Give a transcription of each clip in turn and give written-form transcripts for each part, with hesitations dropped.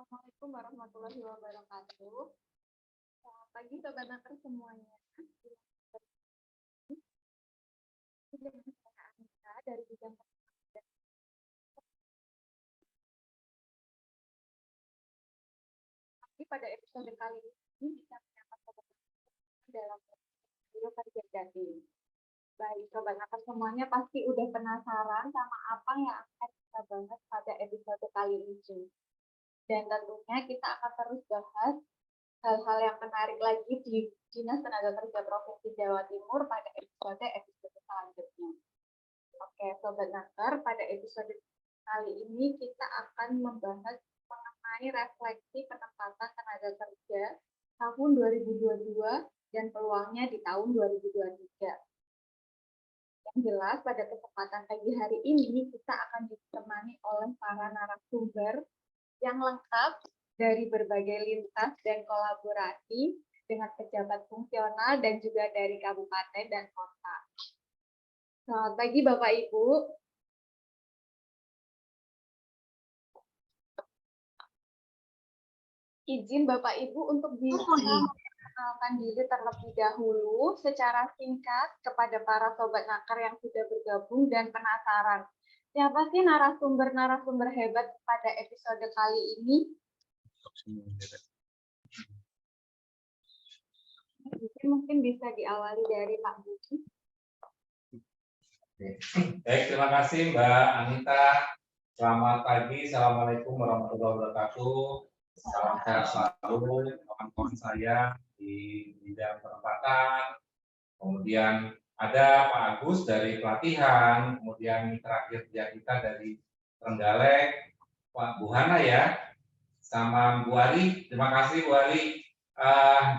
Assalamualaikum warahmatullahi wabarakatuh. Selamat pagi Sobat Naker semuanya. Dengan saya Anita dari bidang pendidikan. Tapi pada episode kali ini bisa menyapa Sobat Naker dalam video kerja daring. Baik, Sobat Naker semuanya pasti udah penasaran sama apa yang akan kita bahas pada episode kali ini. Dan tentunya kita akan terus bahas hal-hal yang menarik lagi di Dinas Tenaga Kerja Provinsi Jawa Timur pada episode selanjutnya. Oke, Sobat Naker, pada episode kali ini kita akan membahas mengenai refleksi penempatan tenaga kerja tahun 2022 dan peluangnya di tahun 2023. Yang jelas, pada kesempatan pagi hari ini kita akan ditemani oleh para narasumber yang lengkap dari berbagai lintas dan kolaborasi dengan pejabat fungsional dan juga dari kabupaten dan kota. Selamat pagi Bapak Ibu. Izin Bapak Ibu untuk bisa memperkenalkan diri terlebih dahulu secara singkat kepada para Sobat Naker yang sudah bergabung dan penasaran. Siapa sih narasumber-narasumber hebat pada episode kali ini? Mungkin bisa diawali dari Pak Budi. Baik, terima kasih Mbak Anita. Selamat pagi, Assalamualaikum warahmatullahi wabarakatuh. Salam sehat selalu kawan-kawan saya di bidang penempatan. Kemudian ada Pak Agus dari pelatihan, kemudian terakhir kita dari Trenggalek, Pak Bu Hana ya, sama Bu Ari. Terima kasih Bu Ari.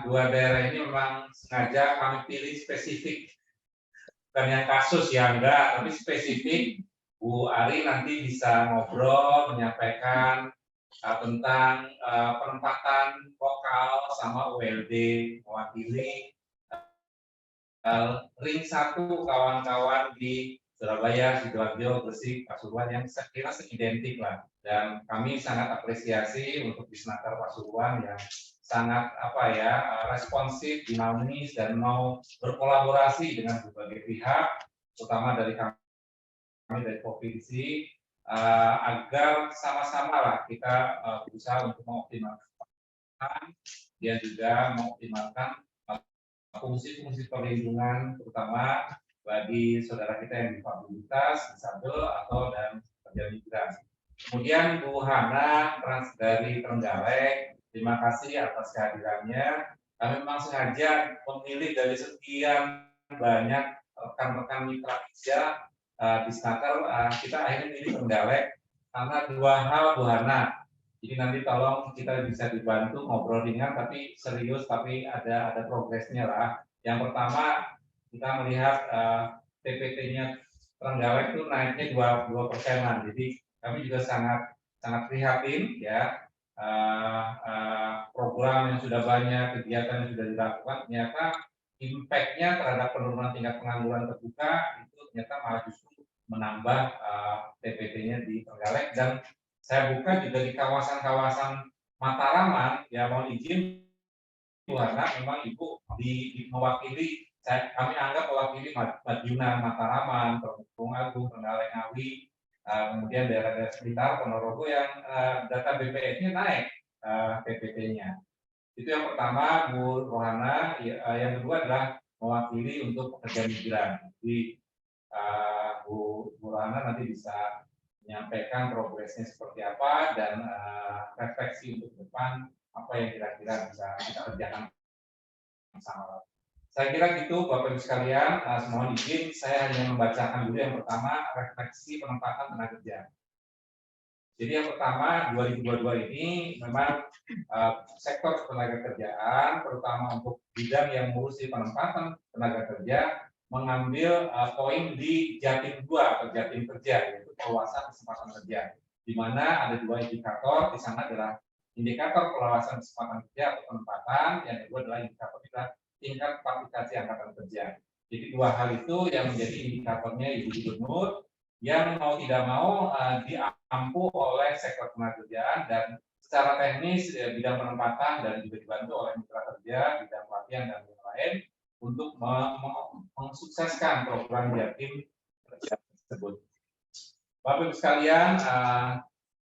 Dua daerah ini memang sengaja kami pilih spesifik, bukan yang kasus ya, enggak, tapi spesifik. Bu Ari nanti bisa ngobrol, menyampaikan tentang penempatan vokal sama ULD, mewakili ring 1 kawan-kawan di Surabaya, Sidoarjo, Gresik, Pasuruan yang saya kira seidentik lah. Dan kami sangat apresiasi untuk Disnaker Pasuruan yang sangat responsif, dinamis dan mau berkolaborasi dengan berbagai pihak, terutama dari kami dari provinsi, agar sama-sama lah kita berusaha untuk mengoptimalkan dan juga mengoptimalkan fungsi-fungsi perlindungan, terutama bagi saudara kita yang difabelitas, disabel atau dan pekerja migran. Kemudian Bu Hana dari Trenggalek, terima kasih atas kehadirannya. Kami memang sengaja memilih dari sekian banyak rekan-rekan mitra kerja di Snaker, kita akhirnya pilih Trenggalek karena dua hal Bu Hana. Jadi nanti tolong kita bisa dibantu ngobrol ringan tapi serius, tapi ada progresnya lah. Yang pertama kita melihat PPT-nya Trenggalek itu naiknya 2%. Jadi kami juga sangat prihatin ya, program yang sudah banyak, kegiatan yang sudah dilakukan ternyata impact-nya terhadap penurunan tingkat pengangguran terbuka itu ternyata malah justru menambah PPT-nya di Trenggalek. Dan saya buka juga di kawasan-kawasan Mataraman, ya mohon izin Bu Hana, memang Ibu mewakili, kami anggap mewakili Madiun, Mataraman, Tulung Agung, Trenggalek, Ngawi, kemudian daerah-daerah sekitar Ponorogo yang data BPS-nya naik PPT-nya. Itu yang pertama Bu Rohana. Yang kedua adalah mewakili untuk pekerja migran. Jadi Bu Rohana nanti bisa menyampaikan progresnya seperti apa dan refleksi untuk depan apa yang kira-kira bisa kita kerjakan bersama. Saya kira gitu Bapak Ibu sekalian, mohon izin saya hanya membacakan dulu yang pertama, refleksi penempatan tenaga kerja. Jadi yang pertama 2022 ini memang sektor tenaga kerjaan terutama untuk bidang yang mengurusi penempatan tenaga kerja mengambil poin di Jatim 2 atau Jatim Kerja, yaitu perluasan kesempatan kerja, di mana ada dua indikator. Di sana adalah indikator perluasan kesempatan kerja atau penempatan, yang kedua adalah indikator tingkat kualifikasi angkatan kerja. Jadi dua hal itu yang menjadi indikatornya Ibu Gubernur yang mau tidak mau diampu oleh sektor tenaga kerjaan, dan secara teknis bidang penempatan dan juga dibantu oleh mitra kerja, bidang pelatihan dan lain-lain untuk mensukseskan program Jatim tersebut. Bapak Ibu sekalian,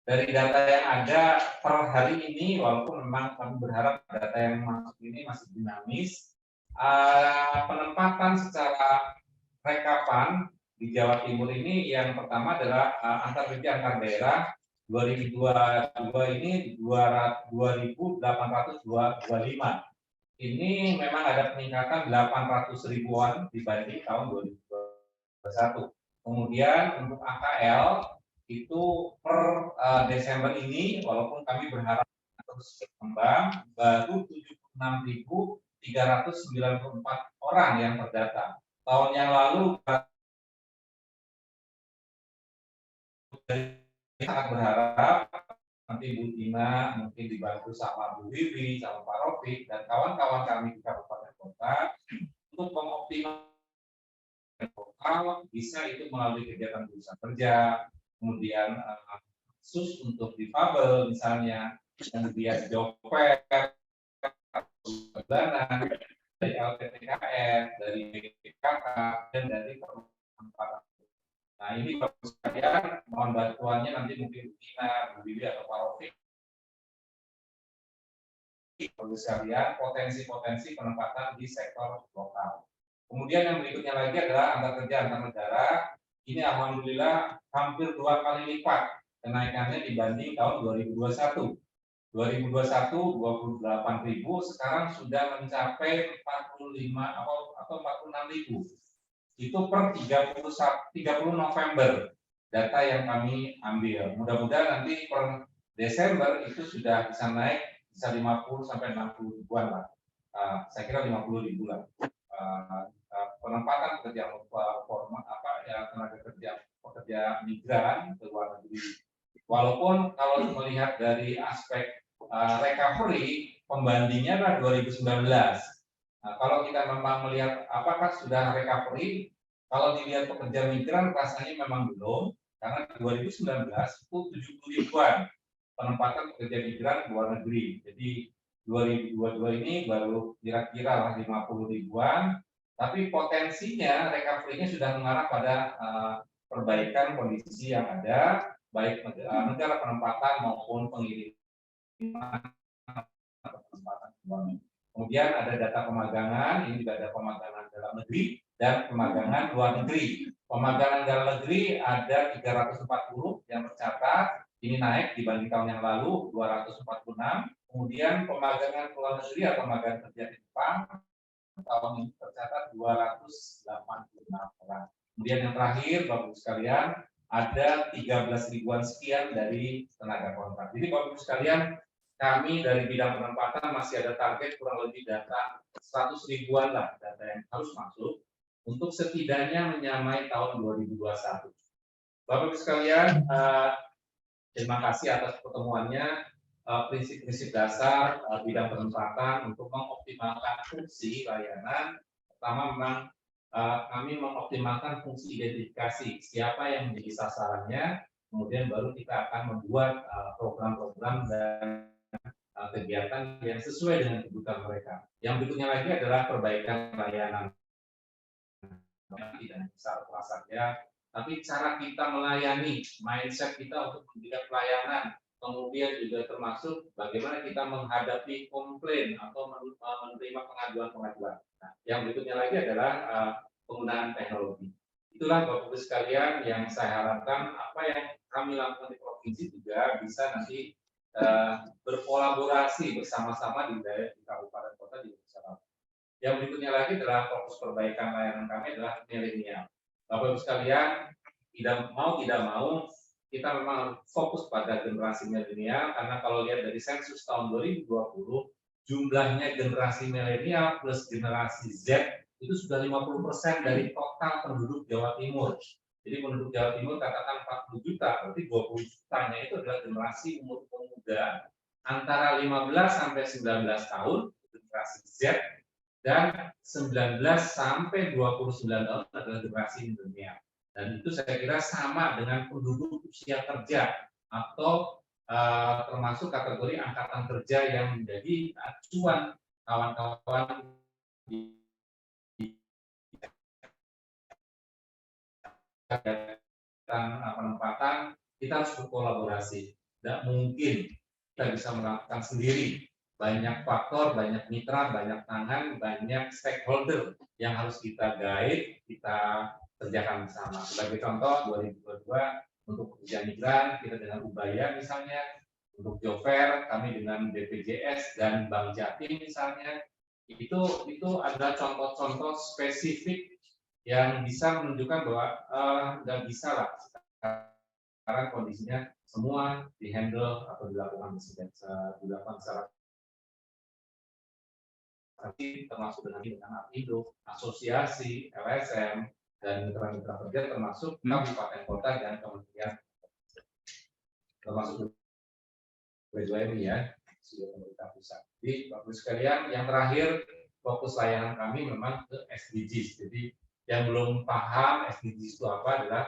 dari data yang ada per hari ini, walaupun memang kami berharap data yang masuk ini masih dinamis, penempatan secara rekapan di Jawa Timur ini yang pertama adalah antar kerja antar daerah 2022 ini 2.825. Ini memang ada peningkatan 800 ribuan dibanding tahun 2021. Kemudian untuk AKL itu per Desember ini, walaupun kami berharap terus berkembang, baru 76.394 orang yang terdata. Tahun yang lalu sangat berharap nanti Bu Tina mungkin dibantu sama Bu Wiwi, sama Pak Rofik, dan kawan-kawan kami di Kabupaten Kota untuk mengoptimalkan lokal bisa itu melalui kegiatan Bursa Kerja, kemudian khusus untuk difabel misalnya, kemudian job fair, bulanan, dari LPTKN, dari BPKK, dan dari penempatan. Nah ini Bapak sekalian, mohon bantuannya nanti mungkin Bu Tina, Bu Wiwi atau Pak Rofik. Bapak sekalian, potensi-potensi penempatan di sektor lokal. Kemudian yang berikutnya lagi adalah antar kerja antar negara. Ini alhamdulillah hampir 2 kali lipat kenaikannya dibanding tahun 2021. 2021 28.000, sekarang sudah mencapai 45 atau 46.000. Itu per 30 November data yang kami ambil. Mudah-mudahan nanti per Desember itu sudah bisa naik bisa 50 sampai 60 ribuan lah. Saya kira 50 ribu lah. Penempatan pekerja formal tenaga kerja pekerja migran ke luar negeri. Walaupun kalau melihat dari aspek recovery pembandingnya adalah 2019. Nah, kalau kita memang melihat apakah sudah recovery, kalau dilihat pekerja migran rasanya memang belum, karena 2019 itu 70 ribuan penempatan pekerja migran ke luar negeri. Jadi 2022 ini baru kira-kira 50 ribuan, tapi potensinya recovery-nya sudah mengarah pada perbaikan kondisi yang ada, baik negara penempatan maupun pengiriman penempatan luar negeri. Kemudian ada data pemagangan, ini juga ada pemagangan dalam negeri dan pemagangan luar negeri. Pemagangan dalam negeri ada 340 yang tercatat, ini naik dibanding tahun yang lalu 246. Kemudian pemagangan luar negeri atau magang kerja di Jepang tahun ini tercatat 286 orang. Kemudian yang terakhir, Bapak Ibu sekalian, ada 13 ribuan sekian dari tenaga kontrak. Jadi Bapak Ibu sekalian, kami dari bidang penempatan masih ada target kurang lebih data 100 ribuan lah data yang harus masuk untuk setidaknya menyamai tahun 2021. Bapak Ibu sekalian, terima kasih atas pertemuannya. Prinsip-prinsip dasar bidang penempatan untuk mengoptimalkan fungsi layanan. Pertama memang kami mengoptimalkan fungsi identifikasi siapa yang menjadi sasarannya, kemudian baru kita akan membuat program-program dan kegiatan yang sesuai dengan kebutuhan mereka. Yang berikutnya lagi adalah perbaikan layanan. Tidak besar saja, tapi cara kita melayani, mindset kita untuk memberikan pelayanan, kemudian juga termasuk bagaimana kita menghadapi komplain atau menerima pengaduan-pengaduan. Nah, yang berikutnya lagi adalah penggunaan teknologi. Itulah Bapak Ibu sekalian yang saya harapkan apa yang kami lakukan di provinsi juga bisa nanti berkolaborasi bersama-sama di daerah, di kabupaten kota, di Indonesia. Yang berikutnya lagi adalah fokus perbaikan layanan kami adalah milenial. Bapak Ibu sekalian, tidak mau kita memang fokus pada generasi milenial karena kalau lihat dari sensus tahun 2020 jumlahnya generasi milenial plus generasi Z itu sudah 50% dari total penduduk Jawa Timur. Jadi penduduk Jawa Timur katakan 40 juta, berarti 20 jutanya itu adalah generasi umur pemuda antara 15 sampai 19 tahun, generasi Z, dan 19 sampai 29 tahun adalah generasi milenial. Dan itu saya kira sama dengan penduduk usia kerja atau termasuk kategori angkatan kerja yang menjadi acuan kawan-kawan di penempatan. Kita harus berkolaborasi. Tidak mungkin kita bisa melakukan sendiri. Banyak faktor, banyak mitra, banyak tangan, banyak stakeholder yang harus kita guide, kita kerjakan bersama. Sebagai contoh, 2022 untuk pekerja migran, kita dengan Ubaya misalnya, untuk job fair, kami dengan BPJS dan Bank Jatim misalnya, itu adalah contoh-contoh spesifik yang bisa menunjukkan bahwa nggak bisa lah sekarang kondisinya semua dihandle atau dilakukan secara termasuk dengan Apindo, asosiasi, LSM, dan mitra-mitra kerja termasuk kabupaten kota dan kementerian termasuk BUMN ya, sudah pemerintah pusat. Jadi Bapak sekalian, yang terakhir fokus layanan kami memang ke SDGs. Jadi yang belum paham SDGs itu apa adalah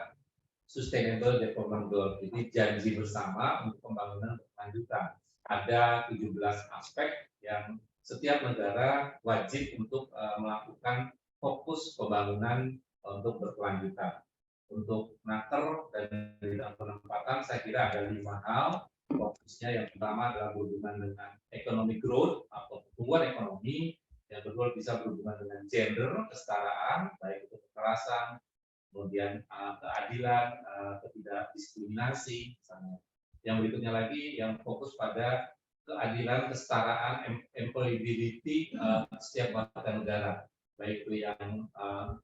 Sustainable Development Goal. Jadi janji bersama untuk pembangunan berkelanjutan. Ada 17 aspek yang setiap negara wajib untuk melakukan fokus pembangunan untuk berkelanjutan. Untuk naker dan bidang penempatan saya kira ada 5 hal. Fokusnya yang pertama adalah berhubungan dengan economic growth atau pertumbuhan ekonomi. Yang kedua bisa berhubungan dengan gender, kesetaraan, baik itu kekerasan, kemudian keadilan, ketidakdiskriminasi, misalnya. Yang berikutnya lagi yang fokus pada keadilan, kesetaraan, employability setiap warga negara, baik itu yang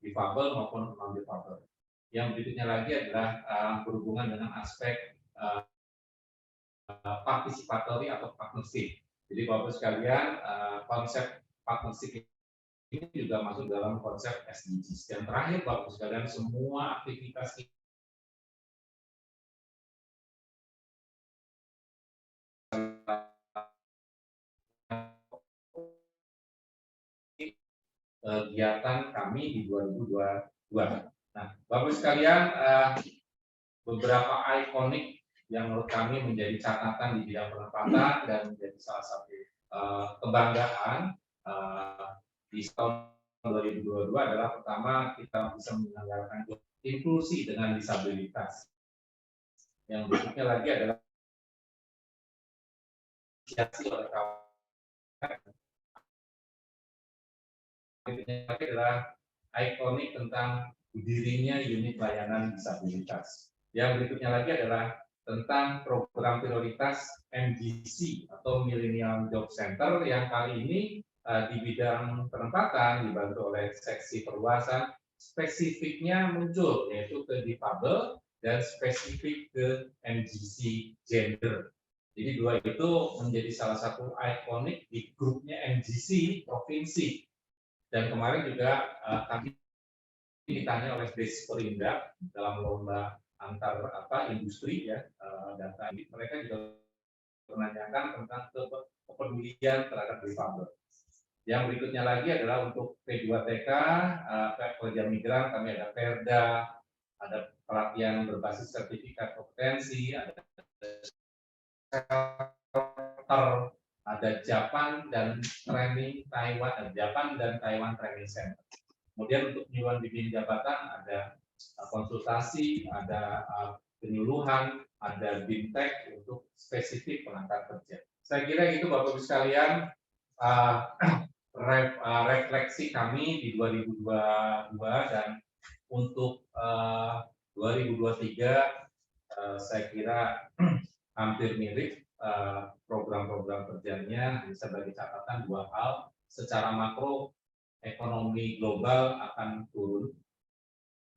difabel maupun non difabel. Yang berikutnya lagi adalah berhubungan dengan aspek partisipatori atau partnership. Jadi Bapak sekalian, konsep partnership ini juga masuk dalam konsep SDGs. Yang terakhir, Bapak sekalian, semua aktivitas kegiatan kami di 2022. Nah, Bapak sekalian, beberapa ikonik yang menurut kami menjadi catatan di bidang penempatan dan menjadi salah satu kebanggaan di tahun 2022 adalah pertama kita bisa menyelenggarakan inklusi dengan disabilitas. Yang berikutnya lagi adalah inisiasi oleh kawan. Berikutnya lagi adalah ikonik tentang berdirinya unit layanan disabilitas. Yang berikutnya lagi adalah tentang program prioritas MGC atau Millennial Job Center yang kali ini di bidang penempatan dibantu oleh seksi perluasan, spesifiknya muncul yaitu ke difabel dan spesifik ke MGC gender. Jadi dua itu menjadi salah satu ikonik di grupnya MGC provinsi. Dan kemarin juga kami ditanya oleh Desperindak dalam lomba antar industri ya data ini, mereka juga menanyakan tentang kepedulian terhadap difabel. Yang berikutnya lagi adalah untuk P2TK, pekerja migran, kami ada Perda, ada pelatihan berbasis sertifikat kompetensi, ada shelter, ada Japan dan Training Taiwan, Japan dan Taiwan Training Center. Kemudian untuk penyuluhan bimbing jabatan ada konsultasi, ada penyuluhan, ada bimtek untuk spesifik penangkat kerja. Saya kira itu Bapak Ibu sekalian refleksi kami di 2022 dan untuk 2023 saya kira hampir mirip program-program kerjanya. Sebagai catatan dua hal, secara makro ekonomi global akan turun,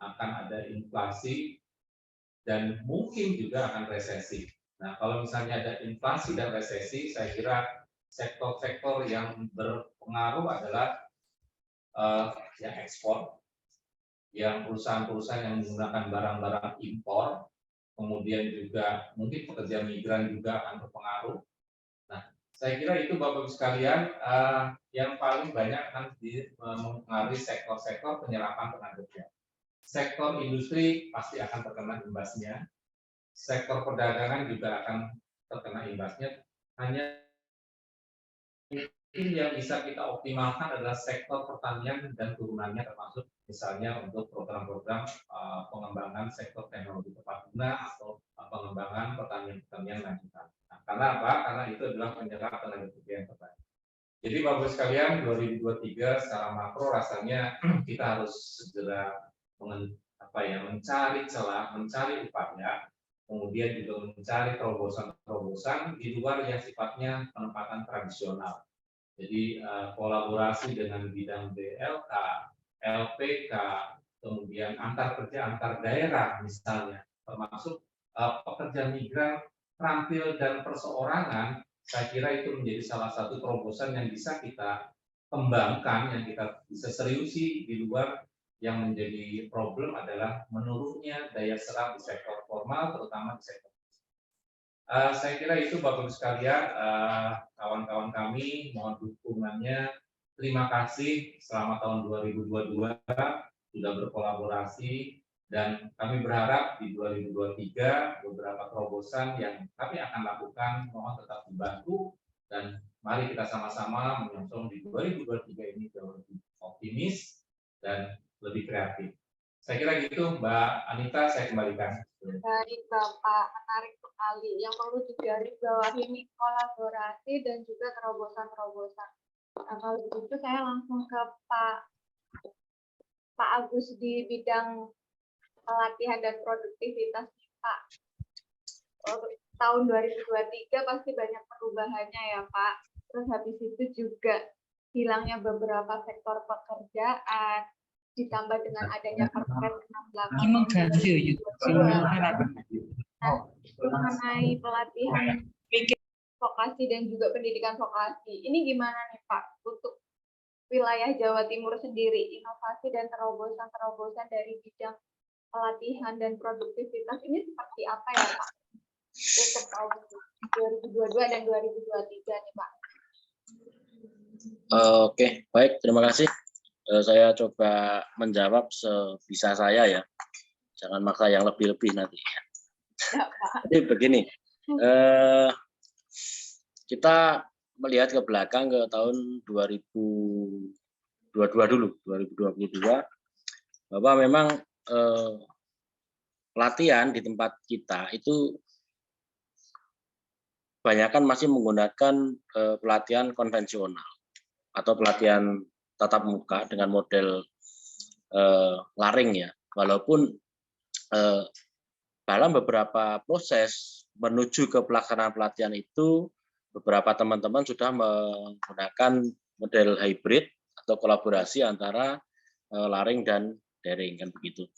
akan ada inflasi dan mungkin juga akan resesi. Nah, kalau misalnya ada inflasi dan resesi, saya kira sektor-sektor yang berpengaruh adalah yang ekspor, yang perusahaan-perusahaan yang menggunakan barang-barang impor, kemudian juga mungkin pekerja migran juga akan berpengaruh. Nah, saya kira itu Bapak Ibu sekalian yang paling banyak akan mempengaruhi sektor-sektor penyerapan tenaga kerja. Sektor industri pasti akan terkena imbasnya. Sektor perdagangan juga akan terkena imbasnya. Hanya mungkin yang bisa kita optimalkan adalah sektor pertanian dan turunannya, termasuk misalnya untuk program-program pengembangan sektor teknologi tepat guna atau pengembangan pertanian lanjutan. Nah, karena apa? Karena itu adalah penyerap tenaga kerja yang terbaik. Jadi Bapak sekalian, 2023 secara makro rasanya kita harus segera mencari celah, mencari upaya, kemudian juga mencari terobosan-terobosan di luar yang sifatnya penempatan tradisional. Jadi kolaborasi dengan bidang BLK, LPK, kemudian antar kerja antar daerah misalnya, termasuk pekerja migran terampil dan perseorangan, saya kira itu menjadi salah satu terobosan yang bisa kita kembangkan, yang kita bisa seriusi di luar. Yang menjadi problem adalah menurunnya daya serap di sektor formal, terutama di sektor. Saya kira itu Bapak Ibu sekalian, kawan-kawan kami, mohon dukungannya. Terima kasih selama tahun 2022 sudah berkolaborasi, dan kami berharap di 2023 beberapa terobosan yang kami akan lakukan mohon tetap dibantu, dan mari kita sama-sama menyongsong di 2023 ini jauh lebih optimis dan lebih kreatif. Saya kira gitu, Mbak Anita, saya kembalikan. Baik Bapak, menarik sekali. Yang perlu digarisbawahi ini kolaborasi dan juga terobosan-terobosan. Nah, kalau begitu saya langsung ke Pak Agus di bidang pelatihan dan produktivitas nih, Pak. Tahun 2023 pasti banyak perubahannya ya Pak. Terus habis itu juga hilangnya beberapa sektor pekerjaan, ditambah dengan adanya Perpres 68 mengenai pelatihan vokasi dan juga pendidikan vokasi. Ini gimana nih Pak untuk wilayah Jawa Timur sendiri, inovasi dan terobosan-terobosan dari bidang pelatihan dan produktivitas ini seperti apa ya Pak untuk tahun 2022 dan 2023 nih Pak? Oke, baik, terima kasih. Saya coba menjawab sebisa saya ya. Jangan maksa yang lebih-lebih nanti. Ya, Pak. Jadi begini, kita melihat ke belakang ke tahun 2022 dulu, 2022, bahwa memang pelatihan di tempat kita itu kebanyakan masih menggunakan pelatihan konvensional atau pelatihan tatap muka dengan model laring ya. Walaupun dalam beberapa proses menuju ke pelaksanaan pelatihan itu, beberapa teman-teman sudah menggunakan model hybrid atau kolaborasi antara laring dan daring, kan begitu.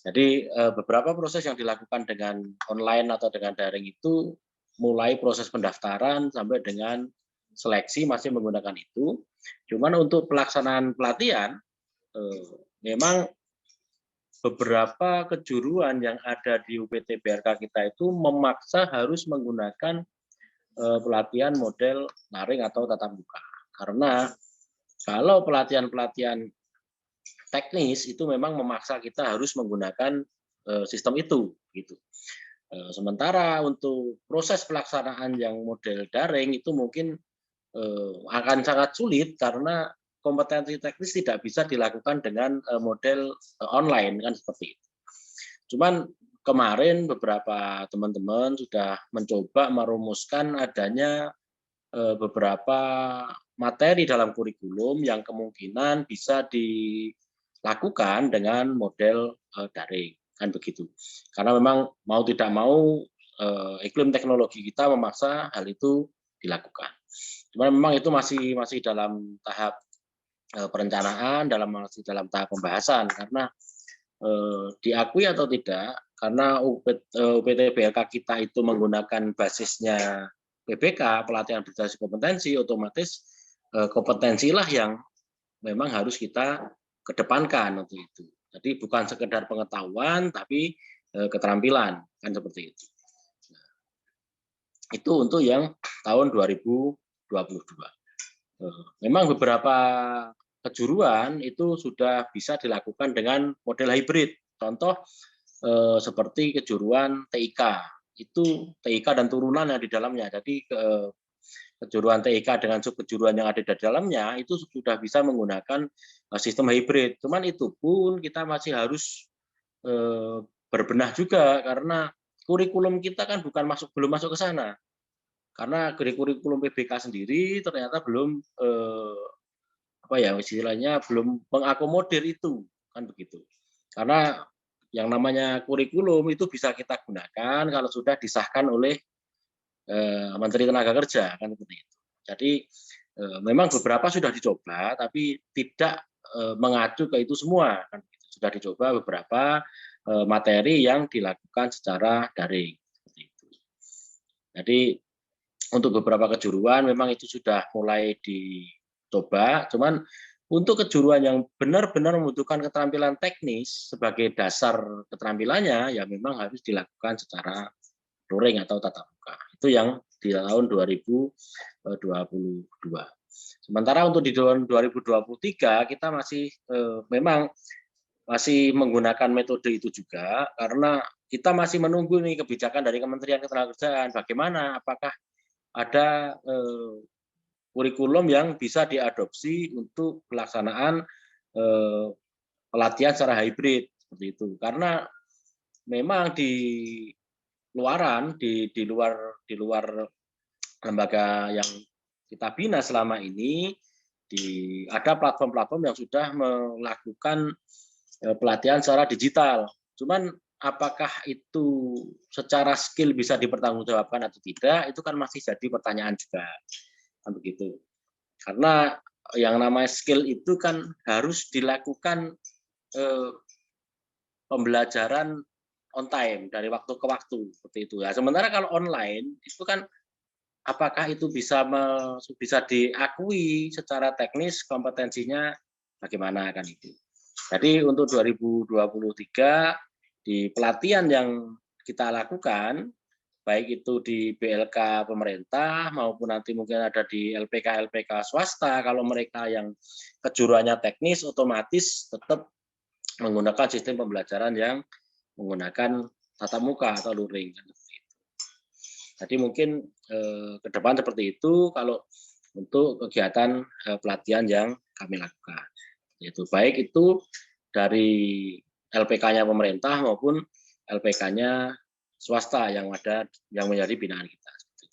Jadi beberapa proses yang dilakukan dengan online atau dengan daring itu, mulai proses pendaftaran sampai dengan seleksi masih menggunakan itu. Cuman untuk pelaksanaan pelatihan memang beberapa kejuruan yang ada di UPT BRK kita itu memaksa harus menggunakan pelatihan model daring atau tatap muka. Karena kalau pelatihan-pelatihan teknis itu memang memaksa kita harus menggunakan sistem itu, gitu. Sementara untuk proses pelaksanaan yang model daring itu mungkin akan sangat sulit karena kompetensi teknis tidak bisa dilakukan dengan model online, kan seperti itu. Cuman kemarin beberapa teman-teman sudah mencoba merumuskan adanya beberapa materi dalam kurikulum yang kemungkinan bisa dilakukan dengan model daring, kan begitu. Karena memang mau tidak mau iklim teknologi kita memaksa hal itu dilakukan. Cuman memang itu masih dalam tahap perencanaan, masih dalam tahap pembahasan, karena diakui atau tidak, karena UPT BLK kita itu menggunakan basisnya PBK, pelatihan berbasis kompetensi, otomatis kompetensilah yang memang harus kita kedepankan untuk itu. Jadi bukan sekedar pengetahuan, tapi keterampilan, kan seperti itu. Nah, itu untuk yang tahun 2022. Memang beberapa kejuruan itu sudah bisa dilakukan dengan model hybrid. Contoh seperti kejuruan TIK. itu TIK dan turunannya di dalamnya. Jadi kejuruan TIK dengan subkejuruan yang ada di dalamnya itu sudah bisa menggunakan sistem hybrid. Cuman itu pun kita masih harus berbenah juga karena kurikulum kita kan belum masuk ke sana. Karena kurikulum PBK sendiri ternyata belum istilahnya belum mengakomodir itu, kan begitu. Karena yang namanya kurikulum itu bisa kita gunakan kalau sudah disahkan oleh Menteri Tenaga Kerja, kan seperti itu. Jadi memang beberapa sudah dicoba, tapi tidak mengacu ke itu semua. Kan begitu. Sudah dicoba beberapa materi yang dilakukan secara daring. Seperti itu. Jadi untuk beberapa kejuruan memang itu sudah mulai dicoba, cuman untuk kejuruan yang benar-benar membutuhkan keterampilan teknis sebagai dasar keterampilannya, ya memang harus dilakukan secara luring atau tatap muka. Itu yang di tahun 2022. Sementara untuk di tahun 2023 kita masih memang masih menggunakan metode itu juga karena kita masih menunggu nih kebijakan dari Kementerian Ketenagakerjaan bagaimana, apakah ada kurikulum yang bisa diadopsi untuk pelaksanaan pelatihan secara hybrid seperti itu. Karena memang di luaran di luar lembaga yang kita bina selama ini ada platform-platform yang sudah melakukan pelatihan secara digital. Cuman apakah itu secara skill bisa dipertanggungjawabkan atau tidak, itu kan masih jadi pertanyaan juga. Kan begitu. Karena yang namanya skill itu kan harus dilakukan pembelajaran on time dari waktu ke waktu seperti itu. Ya, sementara kalau online itu kan apakah itu bisa diakui secara teknis kompetensinya bagaimana kan itu. Jadi untuk 2023 di pelatihan yang kita lakukan, baik itu di BLK pemerintah maupun nanti mungkin ada di LPK swasta, kalau mereka yang kejuruannya teknis otomatis tetap menggunakan sistem pembelajaran yang menggunakan tatap muka atau luring. Jadi mungkin ke depan seperti itu kalau untuk kegiatan pelatihan yang kami lakukan. Yaitu baik itu dari LPK-nya pemerintah maupun LPK-nya swasta yang menjadi binaan kita.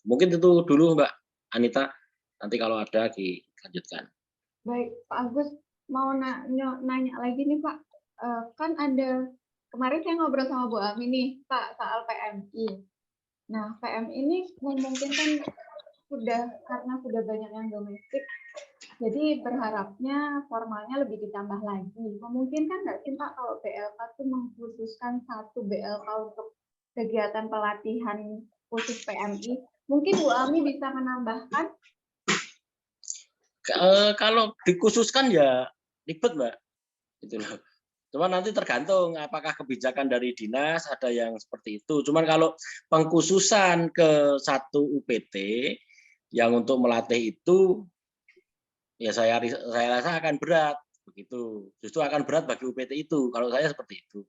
Mungkin itu dulu Mbak Anita, nanti kalau ada dilanjutkan. Baik, Pak Agus mau nanya lagi nih Pak, kan ada kemarin saya ngobrol sama Bu Ami nih Pak soal PMI. Nah PMI ini memungkinkan karena sudah banyak yang domestik, jadi berharapnya formalnya lebih ditambah lagi. Memungkinkan nggak sih Pak kalau BLK itu mengkhususkan satu BLK untuk kegiatan pelatihan khusus PMI? Mungkin Bu Ami bisa menambahkan? Kalau dikhususkan ya ribet Mbak. Gitu loh. Cuma nanti tergantung apakah kebijakan dari dinas ada yang seperti itu. Cuman kalau pengkhususan ke satu UPT yang untuk melatih itu ya saya rasa akan berat begitu. Justru akan berat bagi UPT itu kalau saya seperti itu.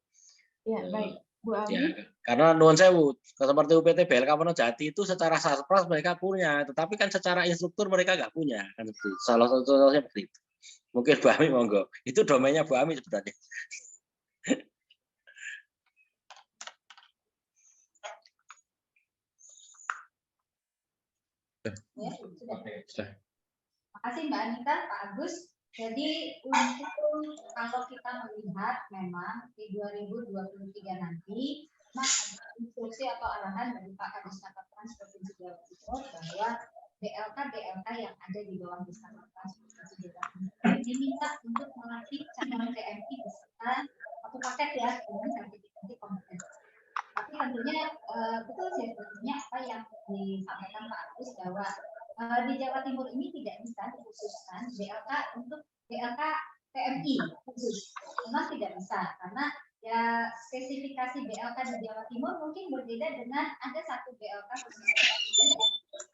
Ya, baik. Bu Ami. Ya, karena nuwun sewu, seperti UPT BLK Wonojati itu secara sarpras mereka punya, tetapi kan secara instruktur mereka nggak punya. Kan itu. Salah satunya seperti itu. Mungkin Bu Ami monggo. Itu domainnya Bu Ami sebenarnya. Ya, sudah. Terima kasih Mbak Anita, Pak Agus. Jadi untuk kalau kita melihat memang di 2023 nanti ada instruksi atau arahan dari Pak Kadis Trans Provinsi Jawa Timur bahwa BLK yang ada di bawah Disnaker Transportasi Jawa Timur diminta untuk melatih cabang PMI beserta satu paket ya dengan sertifikasi kompetensi. Tapi tentunya betul sih tentunya apa yang disampaikan Pak Agus bahwa di Jawa Timur ini tidak bisa dikhususkan BLK untuk BLK PMI khusus. Memang tidak bisa karena ya spesifikasi BLK di Jawa Timur mungkin berbeda dengan ada satu BLK khusus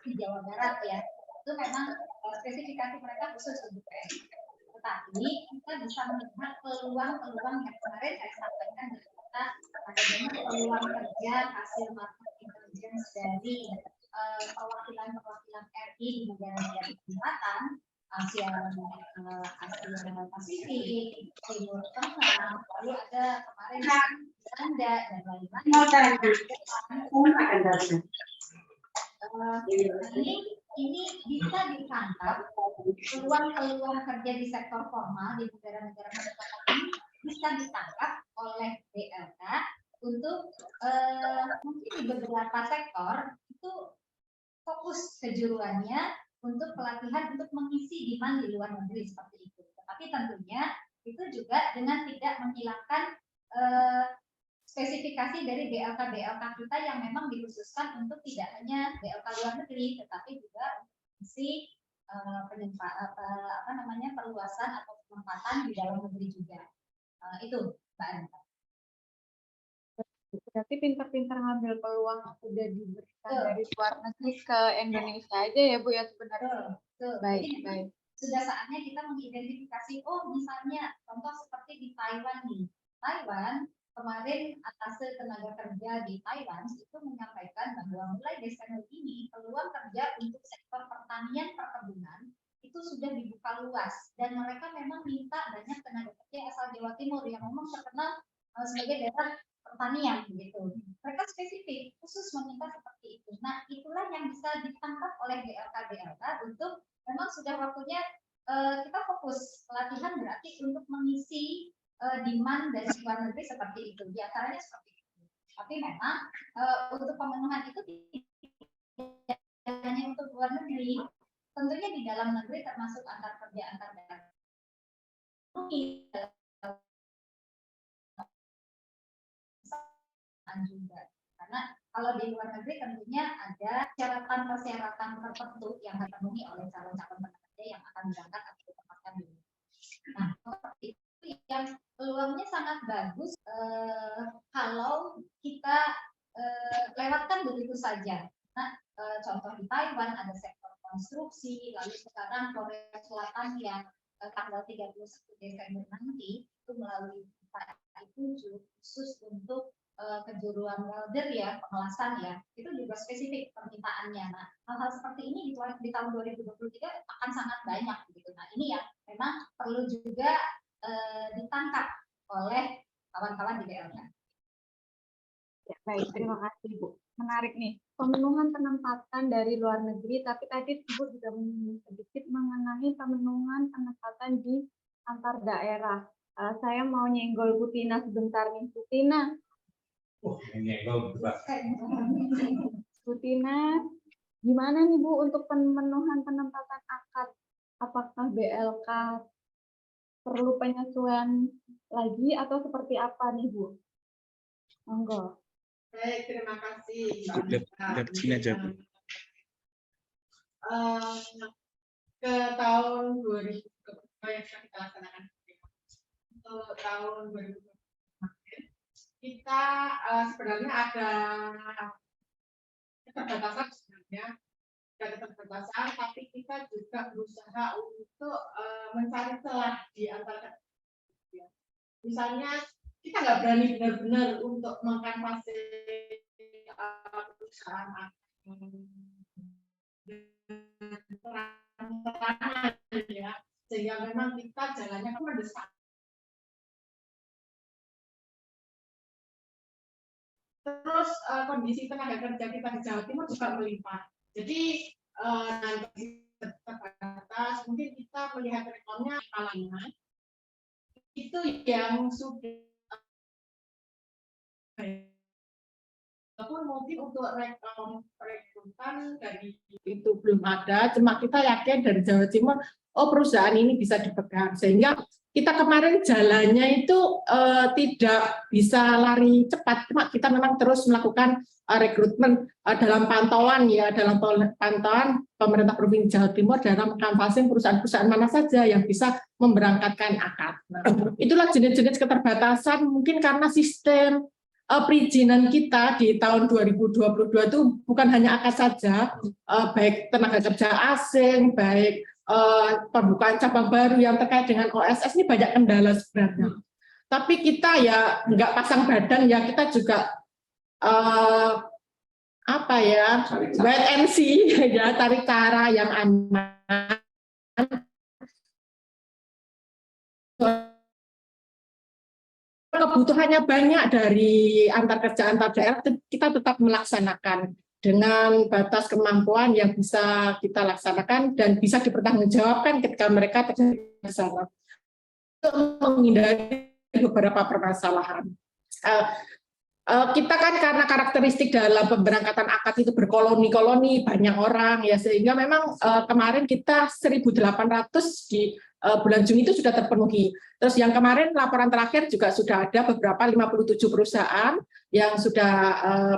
di Jawa Barat ya. Itu memang spesifikasi mereka khusus untuk PMI. Tetapi kita bisa melihat peluang-peluang yang kemarin saya sampaikan dari kita ada banyak peluang kerja hasil market intelligence intelligence dari perwakilan-perwakilan RI di negara-negara selatan, Asia Pasifik, Timur Tengah, lalu ada kemarin Belanda dan lain-lain. Ini bisa ditangkap peluang-peluang kerja di sektor formal di negara-negara berkembang ini bisa ditangkap oleh BLK untuk mungkin di beberapa sektor itu fokus kejuruannya untuk pelatihan untuk mengisi demand di luar negeri seperti itu. Tetapi tentunya itu juga dengan tidak menghilangkan spesifikasi dari BLK kita yang memang dikhususkan untuk tidak hanya BLK luar negeri, tetapi juga mengisi perluasan atau penempatan di dalam negeri juga. Itu Mbak Anita. Berarti pintar-pintar ngambil peluang yang sudah diberikan dari luar negeri ke Indonesia aja ya Bu ya sebenarnya. Baik, baik. Sudah saatnya kita mengidentifikasi, misalnya contoh seperti di Taiwan nih. Taiwan kemarin atas tenaga kerja di Taiwan itu menyampaikan bahwa mulai Desember ini peluang kerja untuk sektor pertanian perkebunan itu sudah dibuka luas dan mereka memang minta banyak tenaga kerja asal Jawa Timur yang memang terkenal sebagai daerah pertanian begitu. Mereka spesifik khusus meminta seperti itu. Nah, itulah yang bisa ditangkap oleh BLK untuk memang sudah waktunya kita fokus pelatihan berarti untuk mengisi demand dari luar negeri seperti itu. Biasanya seperti itu. Tapi memang untuk pemenuhan itu tidak hanya untuk luar negeri, tentunya di dalam negeri termasuk antar kerja antar daerah. Juga karena kalau di luar negeri tentunya ada persyaratan tertentu yang dipenuhi oleh calon-calon tenaga kerja yang akan berangkat atau ditempatkan di luar. Nah, seperti itu yang peluangnya sangat bagus kalau kita lewatkan begitu saja. Nah, contoh di Taiwan ada sektor konstruksi, lalu sekarang Korea Selatan yang tanggal 31 Desember nanti itu melalui itu khusus untuk kejuruan welder ya, pengelasan ya, itu juga spesifik permintaannya. Nah, hal-hal seperti ini di tahun 2023 akan sangat banyak gitu. Nah, ini yang memang perlu juga ditangkap oleh kawan-kawan di BLK. Ya, baik, terima kasih Bu. Menarik nih, pemenuhan penempatan dari luar negeri, tapi tadi Ibu juga menyinggung sedikit mengenai pemenuhan penempatan di antar daerah. Saya mau nyenggol Bu Tina sebentar nih, Bu Tina. Bu Tina, gimana nih Bu untuk pemenuhan penempatan akad? Apakah BLK perlu penyesuaian lagi atau seperti apa nih Bu? Monggo. Baik, terima kasih. Lihat sini aja Bu. Ke tahun 2020 yang sudah kita laksanakan untuk tahun 2020 kita sebenarnya ada keterbatasan tapi kita juga berusaha untuk mencari celah di antara misalnya kita nggak berani benar-benar untuk mengkanvasi perusahaan ya, sehingga memang kita jalannya kan mendesak. Terus kondisi tenaga kerja kita di Jawa Timur juga melimpah. Jadi nanti terbatas, mungkin kita melihat rekomnya kalangan itu yang sudah mungkin untuk rekrutan dari itu belum ada, cuma kita yakin dari Jawa Timur, perusahaan ini bisa dipegang, sehingga kita kemarin jalannya itu tidak bisa lari cepat, cuma kita memang terus melakukan rekrutmen dalam pantauan pemerintah Provinsi Jawa Timur dalam mengkanvasin perusahaan-perusahaan mana saja yang bisa memberangkatkan akad. Nah, itulah jenis-jenis keterbatasan mungkin karena sistem perizinan kita di tahun 2022 itu bukan hanya akad saja, baik tenaga kerja asing, baik pembukaan cabang baru yang terkait dengan OSS ini banyak kendala sebenarnya. Tapi kita ya nggak pasang badan ya, kita juga apa ya, wait and see ya, cari cara yang aman. Kebutuhannya banyak dari antar kerja antar daerah, kita tetap melaksanakan dengan batas kemampuan yang bisa kita laksanakan dan bisa dipertanggungjawabkan ketika mereka terjadi masalah untuk menghindari beberapa permasalahan. Kita kan karena karakteristik dalam pemberangkatan akad itu berkoloni-koloni, banyak orang ya, sehingga memang kemarin kita 1.800 di bulan Juni itu sudah terpenuhi. Terus yang kemarin laporan terakhir juga sudah ada beberapa 57 perusahaan yang sudah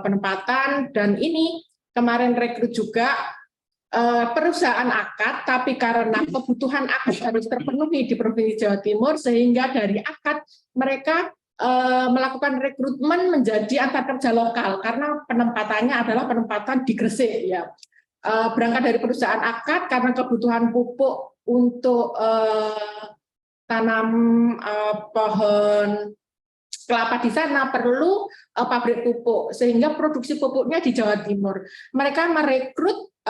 penempatan, dan ini kemarin rekrut juga perusahaan akad, tapi karena kebutuhan akad harus terpenuhi di Provinsi Jawa Timur, sehingga dari akad mereka melakukan rekrutmen menjadi antar kerja lokal karena penempatannya adalah penempatan di Gresik ya. Berangkat dari perusahaan akad karena kebutuhan pupuk untuk tanam pohon kelapa di sana perlu pabrik pupuk, sehingga produksi pupuknya di Jawa Timur. Mereka merekrut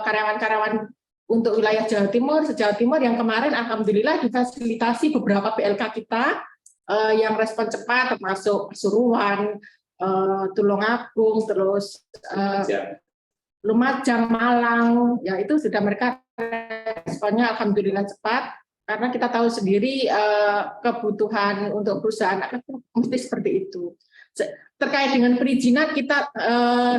karyawan-karyawan untuk wilayah Jawa Timur, se-Jawa Timur yang kemarin alhamdulillah difasilitasi beberapa PLK kita yang respon cepat, termasuk Pasuruan, Tulungagung, terus Lumajang, Malang, ya itu sudah mereka responnya alhamdulillah cepat, karena kita tahu sendiri kebutuhan untuk perusahaan mesti seperti itu. Terkait dengan perizinan kita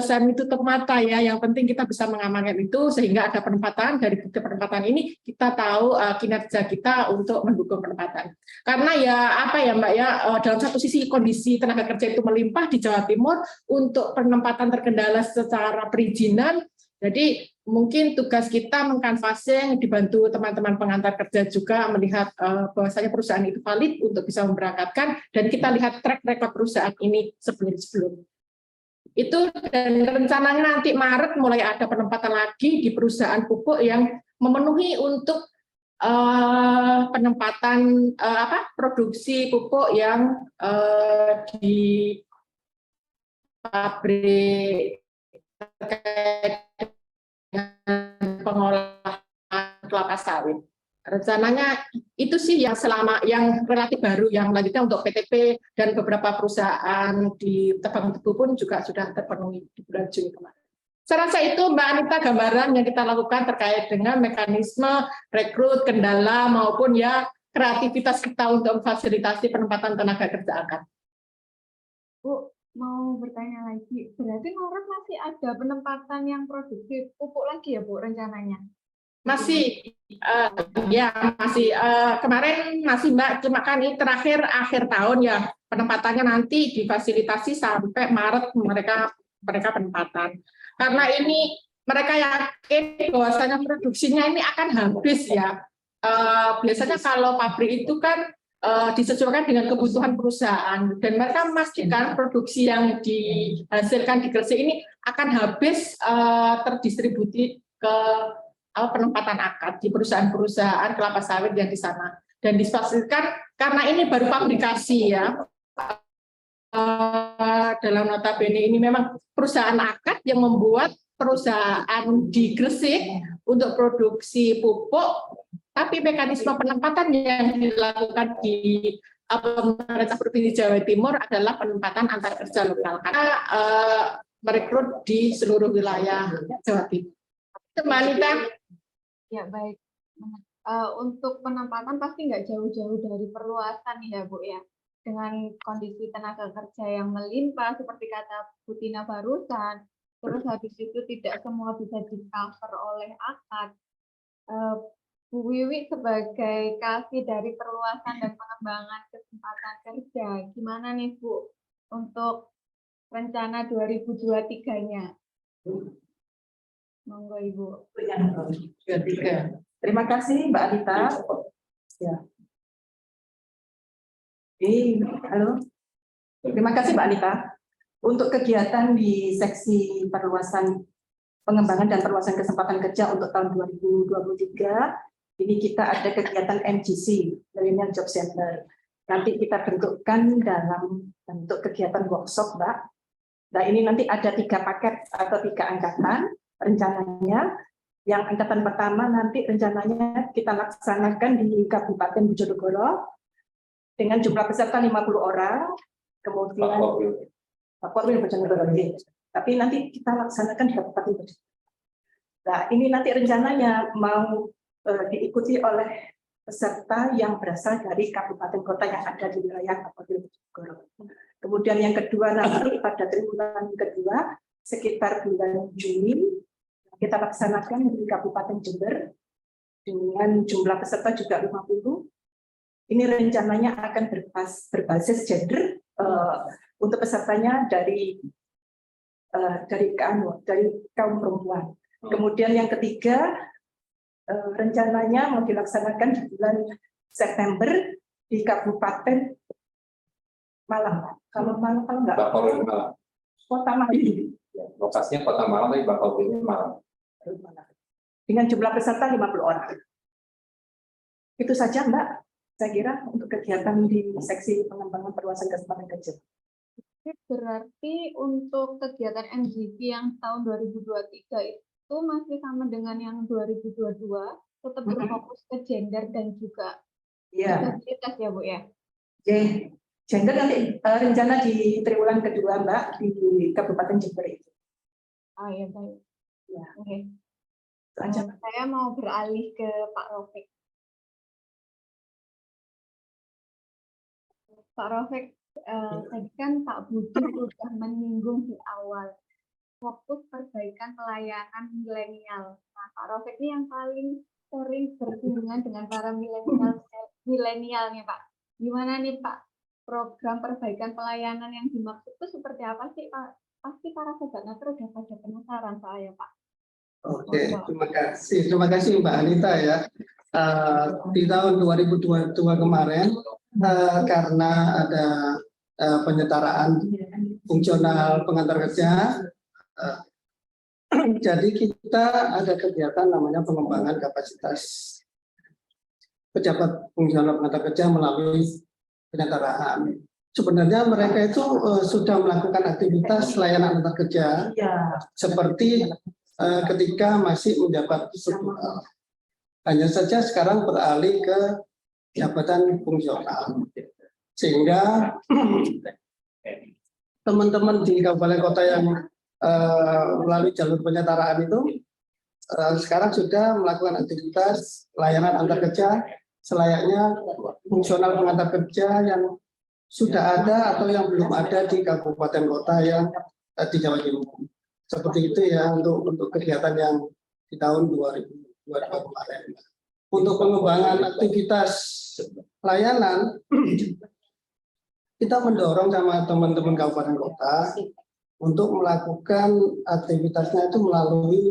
semi tutup mata ya, yang penting kita bisa mengamankan itu sehingga ada penempatan. Dari bukti penempatan ini kita tahu kinerja kita untuk mendukung penempatan. Karena ya apa ya Mbak ya, dalam satu sisi kondisi tenaga kerja itu melimpah di Jawa Timur, untuk penempatan terkendala secara perizinan. Jadi mungkin tugas kita mengkanvasing, dibantu teman-teman pengantar kerja juga melihat bahwasanya perusahaan itu valid untuk bisa memberangkatkan, dan kita lihat track record perusahaan ini sebelum-sebelum itu, dan rencananya nanti Maret mulai ada penempatan lagi di perusahaan pupuk yang memenuhi untuk penempatan produksi pupuk yang di pabrik pengolahan kelapa sawit. Rencananya itu sih yang yang relatif baru, yang lanjutnya untuk PTP dan beberapa perusahaan di Tebang Tebu pun juga sudah terpenuhi di bulan Juni kemarin. Saya rasa itu Mbak Anita gambaran yang kita lakukan terkait dengan mekanisme rekrut, kendala maupun ya kreativitas kita untuk memfasilitasi penempatan tenaga kerja akad. Bu, mau bertanya lagi, berarti Maret masih ada penempatan yang produksi pupuk lagi ya Bu rencananya? Masih, ya masih kemarin masih Mbak, cuma kan ini terakhir akhir tahun ya, penempatannya nanti difasilitasi sampai Maret mereka penempatan. Karena ini mereka yakin bahwasanya produksinya ini akan habis ya. Biasanya kalau pabrik itu kan disesuaikan dengan kebutuhan perusahaan, dan mereka memastikan produksi yang dihasilkan di Gresik ini akan habis terdistribusi ke penempatan akad di perusahaan-perusahaan kelapa sawit yang di sana, dan dipastikan karena ini baru publikasi ya, dalam notabene ini memang perusahaan akad yang membuat perusahaan di Gresik untuk produksi pupuk, tapi mekanisme penempatan yang dilakukan di pemerintah Provinsi Jawa Timur adalah penempatan antar kerja lokal, karena merekrut di seluruh wilayah Jawa Timur. Mbak Anita. Ya baik. Untuk penempatan pasti nggak jauh-jauh dari perluasan ya Bu ya. Dengan kondisi tenaga kerja yang melimpah seperti kata Bu Tina barusan, terus habis itu tidak semua bisa di-cover oleh akad. Bu Wiwi sebagai kasih dari perluasan dan pengembangan kesempatan kerja, gimana nih Bu untuk rencana 2023-nya? Monggo Ibu. 23. Terima kasih Mbak Anita. Ya. Halo. Terima kasih Mbak Anita. Untuk kegiatan di seksi perluasan pengembangan dan perluasan kesempatan kerja untuk tahun 2023, ini kita ada kegiatan MGC, Millennial Job Center. Nanti kita bentukkan dalam bentuk kegiatan workshop, Mbak. Nah, ini nanti ada 3 paket atau 3 angkatan rencananya. Yang angkatan pertama nanti rencananya kita laksanakan di Kabupaten Bojonegoro dengan jumlah peserta 50 orang. Kemudian Pak Korwil Bojonegoro. Tapi nanti kita laksanakan di Kabupaten Bojonegoro. Nah, ini nanti rencananya mau diikuti oleh peserta yang berasal dari kabupaten kota yang ada di wilayah Kabupaten Bojonegoro. Kemudian yang kedua nanti pada triwulan kedua sekitar bulan Juni kita laksanakan di Kabupaten Jember dengan jumlah peserta juga 50. Ini rencananya akan berbasis gender untuk pesertanya dari kaum perempuan. Kemudian yang ketiga rencananya mau dilaksanakan di bulan September di Kabupaten Malang. Kalau Malang enggak? Kota Malang. Lokasinya Kota Malang, tapi Bakauheni Malang. Dengan jumlah peserta 50 orang. Itu saja Mbak, saya kira untuk kegiatan di seksi pengembangan perluasan kesempatan kerja. Berarti untuk kegiatan MGP yang tahun 2023 itu masih sama dengan yang 2022, tetap berfokus ke gender dan juga disabilitas ya Bu ya? Gender nanti rencana di triwulan kedua Mbak di Kabupaten Jember itu. Oh ya baik. Ya. Oke. Aja. Saya mau beralih ke Pak Rofik. Pak Rofik, tadi kan Pak Budi sudah menyinggung di awal fokus perbaikan pelayanan milenial. Nah, Pak Rofik ini yang paling sering berhubungan dengan para milenial nih Pak. Gimana nih Pak, program perbaikan pelayanan yang dimaksud itu seperti apa sih Pak? Pasti para sobat naker udah pada penasaran saya Pak. Oke, terima kasih Mbak Anita ya. Di tahun 2022 kemarin karena ada penyetaraan fungsional pengantar kerja, jadi kita ada kegiatan namanya pengembangan kapasitas pejabat fungsional pengantar kerja melalui penyetaraan. Sebenarnya mereka itu sudah melakukan aktivitas layanan antar kerja seperti ketika masih menjabat struktural. Hanya saja sekarang beralih ke jabatan fungsional. Sehingga teman-teman di kabupaten kota yang melalui jalur penyetaraan itu sekarang sudah melakukan aktivitas layanan antar kerja selayaknya fungsional pengantar kerja yang sudah ada atau yang belum ada di kabupaten kota yang di Jawa Timur. Seperti itu ya untuk kegiatan yang di tahun 2022 kemarin. Untuk pengembangan aktivitas layanan, kita mendorong sama teman-teman kabupaten kota untuk melakukan aktivitasnya itu melalui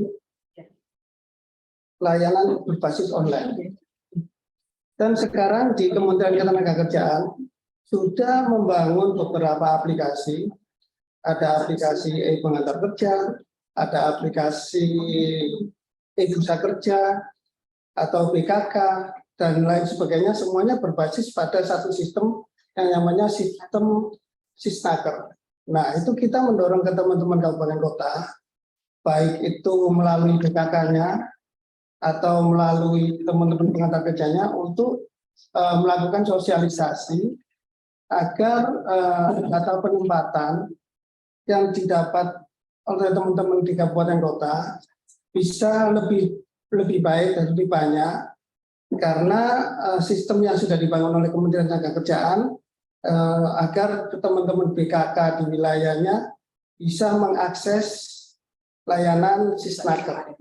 layanan berbasis online. Dan sekarang di Kementerian Ketenagakerjaan sudah membangun beberapa aplikasi. Ada aplikasi e-pengantar kerja, ada aplikasi e-bursa kerja, atau BKK, dan lain sebagainya, semuanya berbasis pada satu sistem yang namanya sistem Sisnaker. Nah, itu kita mendorong ke teman-teman kabupaten kota, baik itu melalui BKK-nya, atau melalui teman-teman pengantar kerjanya, untuk melakukan sosialisasi agar data penempatan yang didapat oleh teman-teman di kabupaten kota bisa lebih baik dan lebih banyak, karena sistem yang sudah dibangun oleh Kementerian Ketenagakerjaan agar teman-teman BKK di wilayahnya bisa mengakses layanan Sisnaker.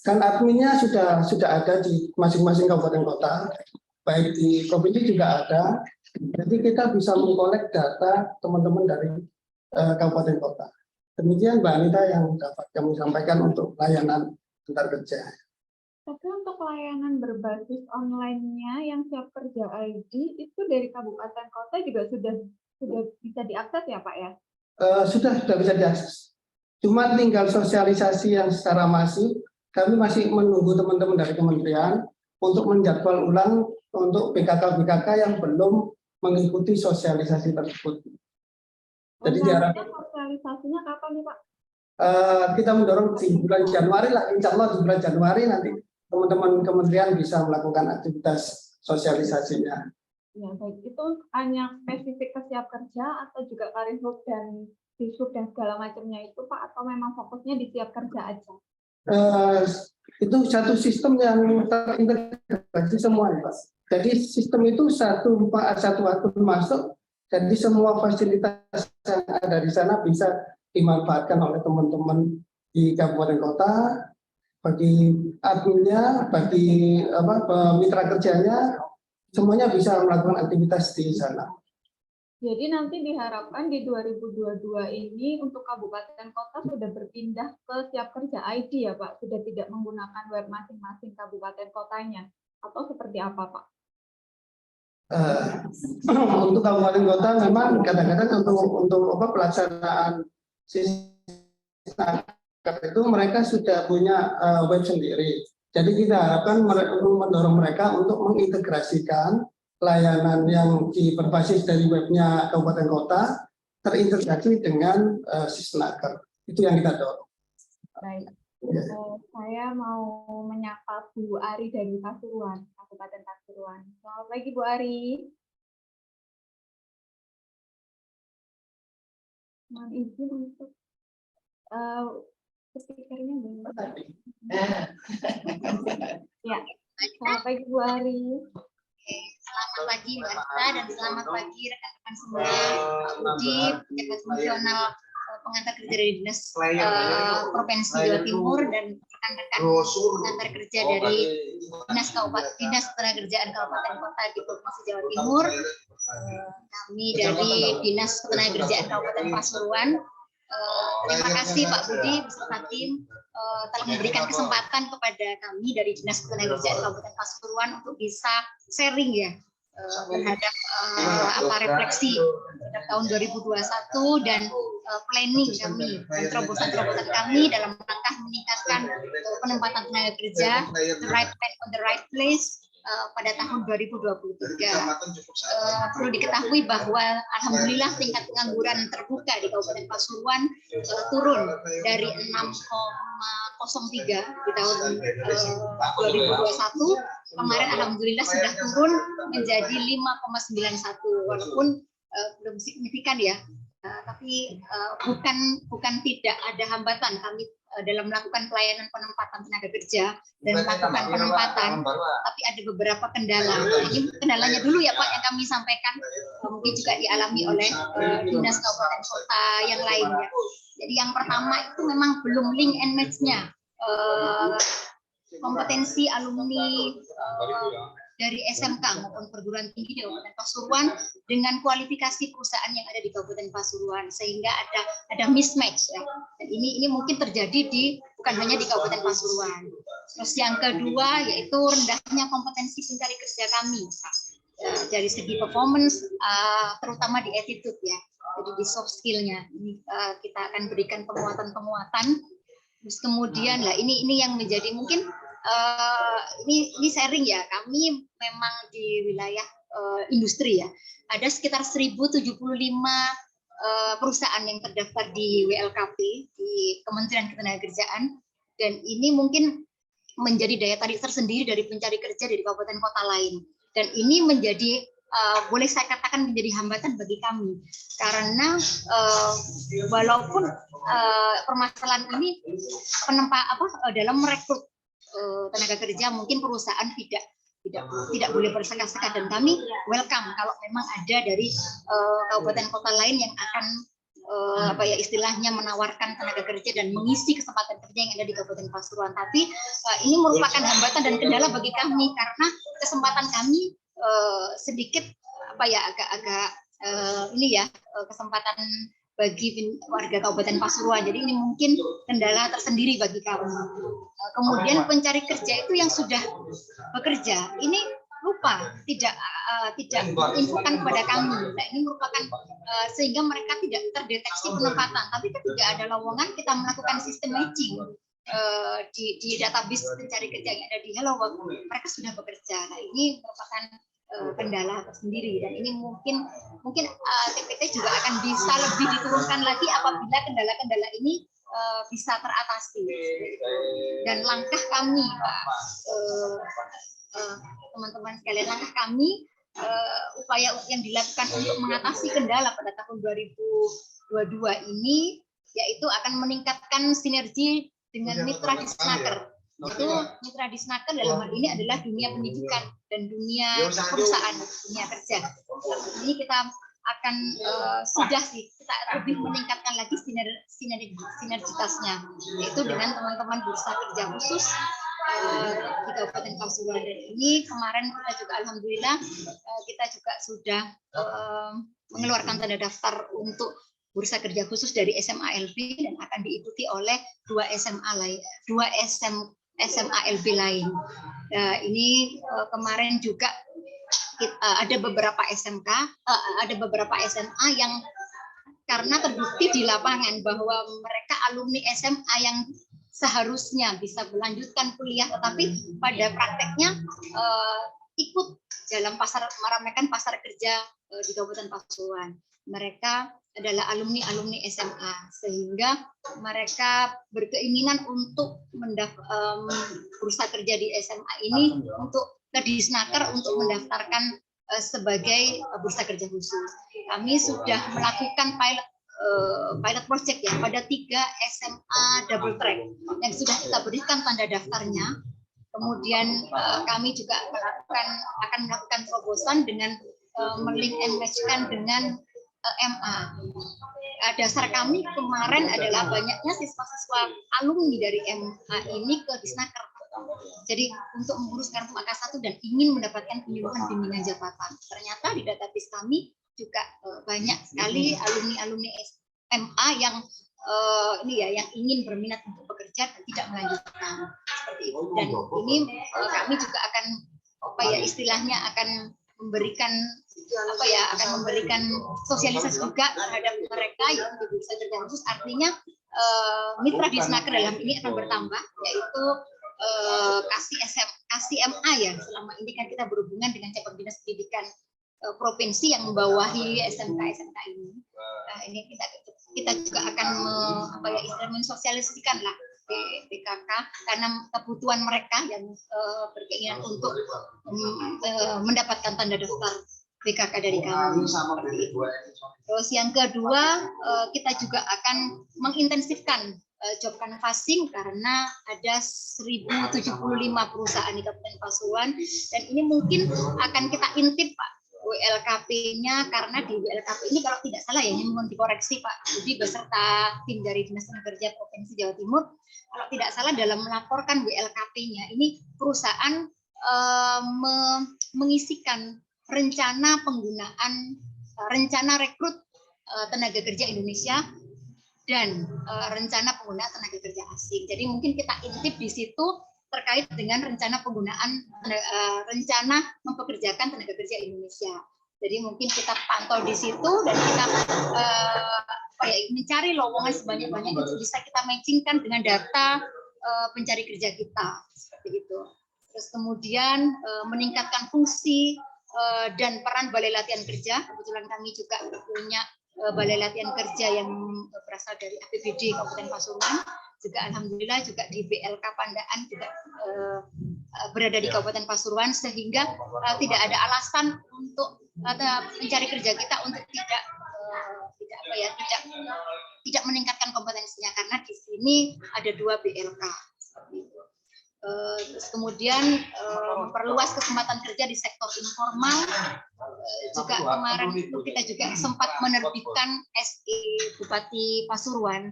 Dan adminnya sudah ada di masing-masing kabupaten kota, baik di provinsi juga ada. Jadi kita bisa mengkolek data teman-teman dari kabupaten kota. Demikian Mbak Anita yang dapat kami sampaikan untuk layanan antar kerja. Tapi untuk layanan berbasis online-nya yang Siap Kerja ID itu dari kabupaten kota juga sudah bisa diakses ya Pak ya? Sudah bisa diakses. Cuma tinggal sosialisasi yang secara masif. Kami masih menunggu teman-teman dari kementerian untuk menjadwal ulang untuk BKK-BKK yang belum mengikuti sosialisasi tersebut. Jadi diharapkan sosialisasinya kapan nih Pak? kita mendorong di bulan Januari lah, insya Allah di bulan Januari nanti teman-teman kementerian bisa melakukan aktivitas sosialisasinya. Ya, baik. Itu hanya spesifik ke siap kerja atau juga Karinhub dan Disub dan segala macamnya itu Pak, atau memang fokusnya di siap kerja aja? Itu satu sistem yang terintegrasi semua ya, Pak. Jadi sistem itu satu waktu masuk, jadi semua fasilitas yang ada di sana bisa dimanfaatkan oleh teman-teman di kabupaten kota, bagi adminnya, bagi mitra kerjanya, semuanya bisa melakukan aktivitas di sana. Jadi nanti diharapkan di 2022 ini untuk kabupaten kota sudah berpindah ke siap kerja ID ya Pak, sudah tidak menggunakan web masing-masing kabupaten kotanya, atau seperti apa Pak? Untuk kabupaten kota memang kadang-kadang untuk pelaksanaan sistem itu mereka sudah punya web sendiri. Jadi kita harapkan mendorong mereka untuk mengintegrasikan layanan yang berbasis dari webnya kabupaten kota terintegrasi dengan Sisnaker. Itu yang kita dorong. Baik. Saya mau menyapa Bu Ari dari Pasuruan, Kabupaten Pasuruan. Selamat pagi Bu Ari. Mohon izin untuk speakernya belum. Ya, selamat pagi Bu Ari. Selamat pagi Mbak Anita dan selamat pagi rekan-rekan semua, Pak Budi, pejabat fungsional pengantar kerja dari Dinas Provinsi Jawa Timur dan rekan-rekan pengantar kerja dari Dinas Ketenagakerjaan Kabupaten Kota di Provinsi Jawa Timur. Kami dari Dinas Ketenagakerjaan Kabupaten Pasuruan. Terima kasih Pak Budi beserta tim telah memberikan kesempatan kepada kami dari Dinas Ketenagakerjaan Kabupaten Pasuruan untuk bisa sharing ya terhadap refleksi terhadap tahun 2021 dan planning kami dan terobosan-terobosan kami dalam rangka meningkatkan penempatan tenaga kerja, the right man on the right place pada tahun 2023. Perlu diketahui bahwa alhamdulillah tingkat pengangguran terbuka di Kabupaten Pasuruan turun dari 6,03 di tahun 2021. Kemarin alhamdulillah sudah turun menjadi 5,91 walaupun belum signifikan ya. Tapi bukan tidak ada hambatan kami dalam melakukan pelayanan penempatan tenaga kerja dan melakukan penempatan, tapi ada beberapa kendala. Ini kendalanya dulu ya Pak yang kami sampaikan, mungkin juga dialami oleh dinas kabupaten kota yang lainnya. Jadi yang pertama itu memang belum link and match-nya kompetensi alumni dari SMK maupun perguruan tinggi di Kabupaten Pasuruan dengan kualifikasi perusahaan yang ada di Kabupaten Pasuruan, sehingga ada mismatch ya. Dan ini mungkin terjadi bukan hanya di Kabupaten Pasuruan. Terus yang kedua yaitu rendahnya kompetensi pencari kerja kami dari segi performance, terutama di attitude ya. Jadi di soft skill-nya ini kita akan berikan penguatan. Terus kemudian lah ini yang menjadi mungkin ini sharing ya, kami memang di wilayah industri ya, ada sekitar 1075 perusahaan yang terdaftar di WLKP di Kementerian Ketenagakerjaan, dan ini mungkin menjadi daya tarik tersendiri dari pencari kerja dari kabupaten kota lain, dan ini menjadi boleh saya katakan menjadi hambatan bagi kami karena walaupun permasalahan ini dalam merekrut tenaga kerja mungkin perusahaan tidak boleh berseka-seka, dan kami welcome kalau memang ada dari kabupaten kota lain yang akan istilahnya menawarkan tenaga kerja dan mengisi kesempatan kerja yang ada di Kabupaten Pasuruan. Tapi ini merupakan hambatan dan kendala bagi kami karena kesempatan kami sedikit agak kesempatan bagi warga Kabupaten Pasuruan. Jadi ini mungkin kendala tersendiri bagi kami. Kemudian pencari kerja itu yang sudah bekerja ini lupa tidak menginfokan kepada kami. Nah, ini merupakan sehingga mereka tidak terdeteksi penempatan. Tapi ketika ada lowongan kita melakukan sistem matching di database pencari kerja yang ada di Hello Work, mereka sudah bekerja. Nah, ini merupakan kendala tersendiri, dan ini mungkin TPT juga akan bisa lebih diturunkan lagi apabila kendala-kendala ini bisa teratasi. Dan langkah kami, Pak, teman-teman sekalian, langkah kami, upaya yang dilakukan untuk mengatasi kendala pada tahun 2022 ini yaitu akan meningkatkan sinergi dengan mitra Disnaker. Itu mitra Disnaker dalam hal ini adalah dunia pendidikan dan dunia perusahaan, dunia kerja. Ini kita akan kita lebih meningkatkan lagi sinergitasnya, yaitu dengan teman-teman bursa kerja khusus di Kabupaten Pasuruan. Dan ini kemarin kita juga alhamdulillah kita juga sudah mengeluarkan tanda daftar untuk bursa kerja khusus dari SMA-LB dan akan diikuti oleh dua SMA-LB lain. Ini kemarin juga ada beberapa beberapa SMA yang karena terbukti di lapangan bahwa mereka alumni SMA yang seharusnya bisa melanjutkan kuliah, tetapi pada prakteknya ikut dalam meramaikan pasar kerja di Kabupaten Pasuruan. Mereka adalah alumni SMA, sehingga mereka berkeinginan untuk bursa kerja di SMA ini untuk ke Disnaker untuk mendaftarkan sebagai bursa kerja khusus. Kami sudah melakukan pilot project ya pada 3 SMA double track yang sudah kita berikan tanda daftarnya. Kemudian kami juga akan melakukan terobosan dengan melink and match-kan dengan MA. Dasar kami kemarin adalah banyaknya siswa-siswa alumni dari MA ini ke Disnaker. Jadi untuk mengurus kartu AK1 dan ingin mendapatkan penyuluhan bimbingan jabatan. Ternyata di database kami juga banyak sekali alumni MA yang yang ingin berminat untuk bekerja dan tidak melanjutkan seperti itu. Dan ini kami juga akan istilahnya akan memberikan sosialisasi juga terhadap mereka yang bisa kerja khusus. Artinya mitra Disnaker dalam ini akan bertambah, yaitu KSMA ya. Selama ini kan kita berhubungan dengan cabang dinas pendidikan provinsi yang membawahi SMK ini. Nah, ini kita juga akan mensosialisasikan lah PKK karena kebutuhan mereka yang berkeinginan untuk mendapatkan tanda daftar PKK dari kami. Terus yang kedua, kita juga akan mengintensifkan job canvassing karena ada 1075 perusahaan di Kabupaten Pasuruan, dan ini mungkin akan kita intip Pak WLKP-nya, karena di WLKP ini kalau tidak salah ya, ini mohon dikoreksi Pak Budi beserta tim dari Dinas Tenaga Kerja Provinsi Jawa Timur, kalau tidak salah dalam melaporkan WLKP-nya ini perusahaan mengisikan rencana rekrut tenaga kerja Indonesia dan rencana penggunaan tenaga kerja asing. Jadi mungkin kita intip di situ terkait dengan rencana mempekerjakan tenaga kerja Indonesia. Jadi mungkin kita pantau di situ dan kita mencari lowongan sebanyak-banyaknya itu bisa kita matchingkan dengan data pencari kerja kita seperti itu. Terus kemudian meningkatkan fungsi dan peran Balai Latihan Kerja. Kebetulan kami juga punya Balai Latihan Kerja yang berasal dari APBD Kabupaten Pasuruan, juga alhamdulillah juga di BLK Pandaan juga berada di Kabupaten Pasuruan, sehingga tidak ada alasan untuk mencari kerja kita untuk tidak meningkatkan kompetensinya, karena di sini ada 2 BLK seperti itu. Terus kemudian memperluas kesempatan kerja di sektor informal. Juga kemarin itu kita juga sempat menerbitkan SE Bupati Pasuruan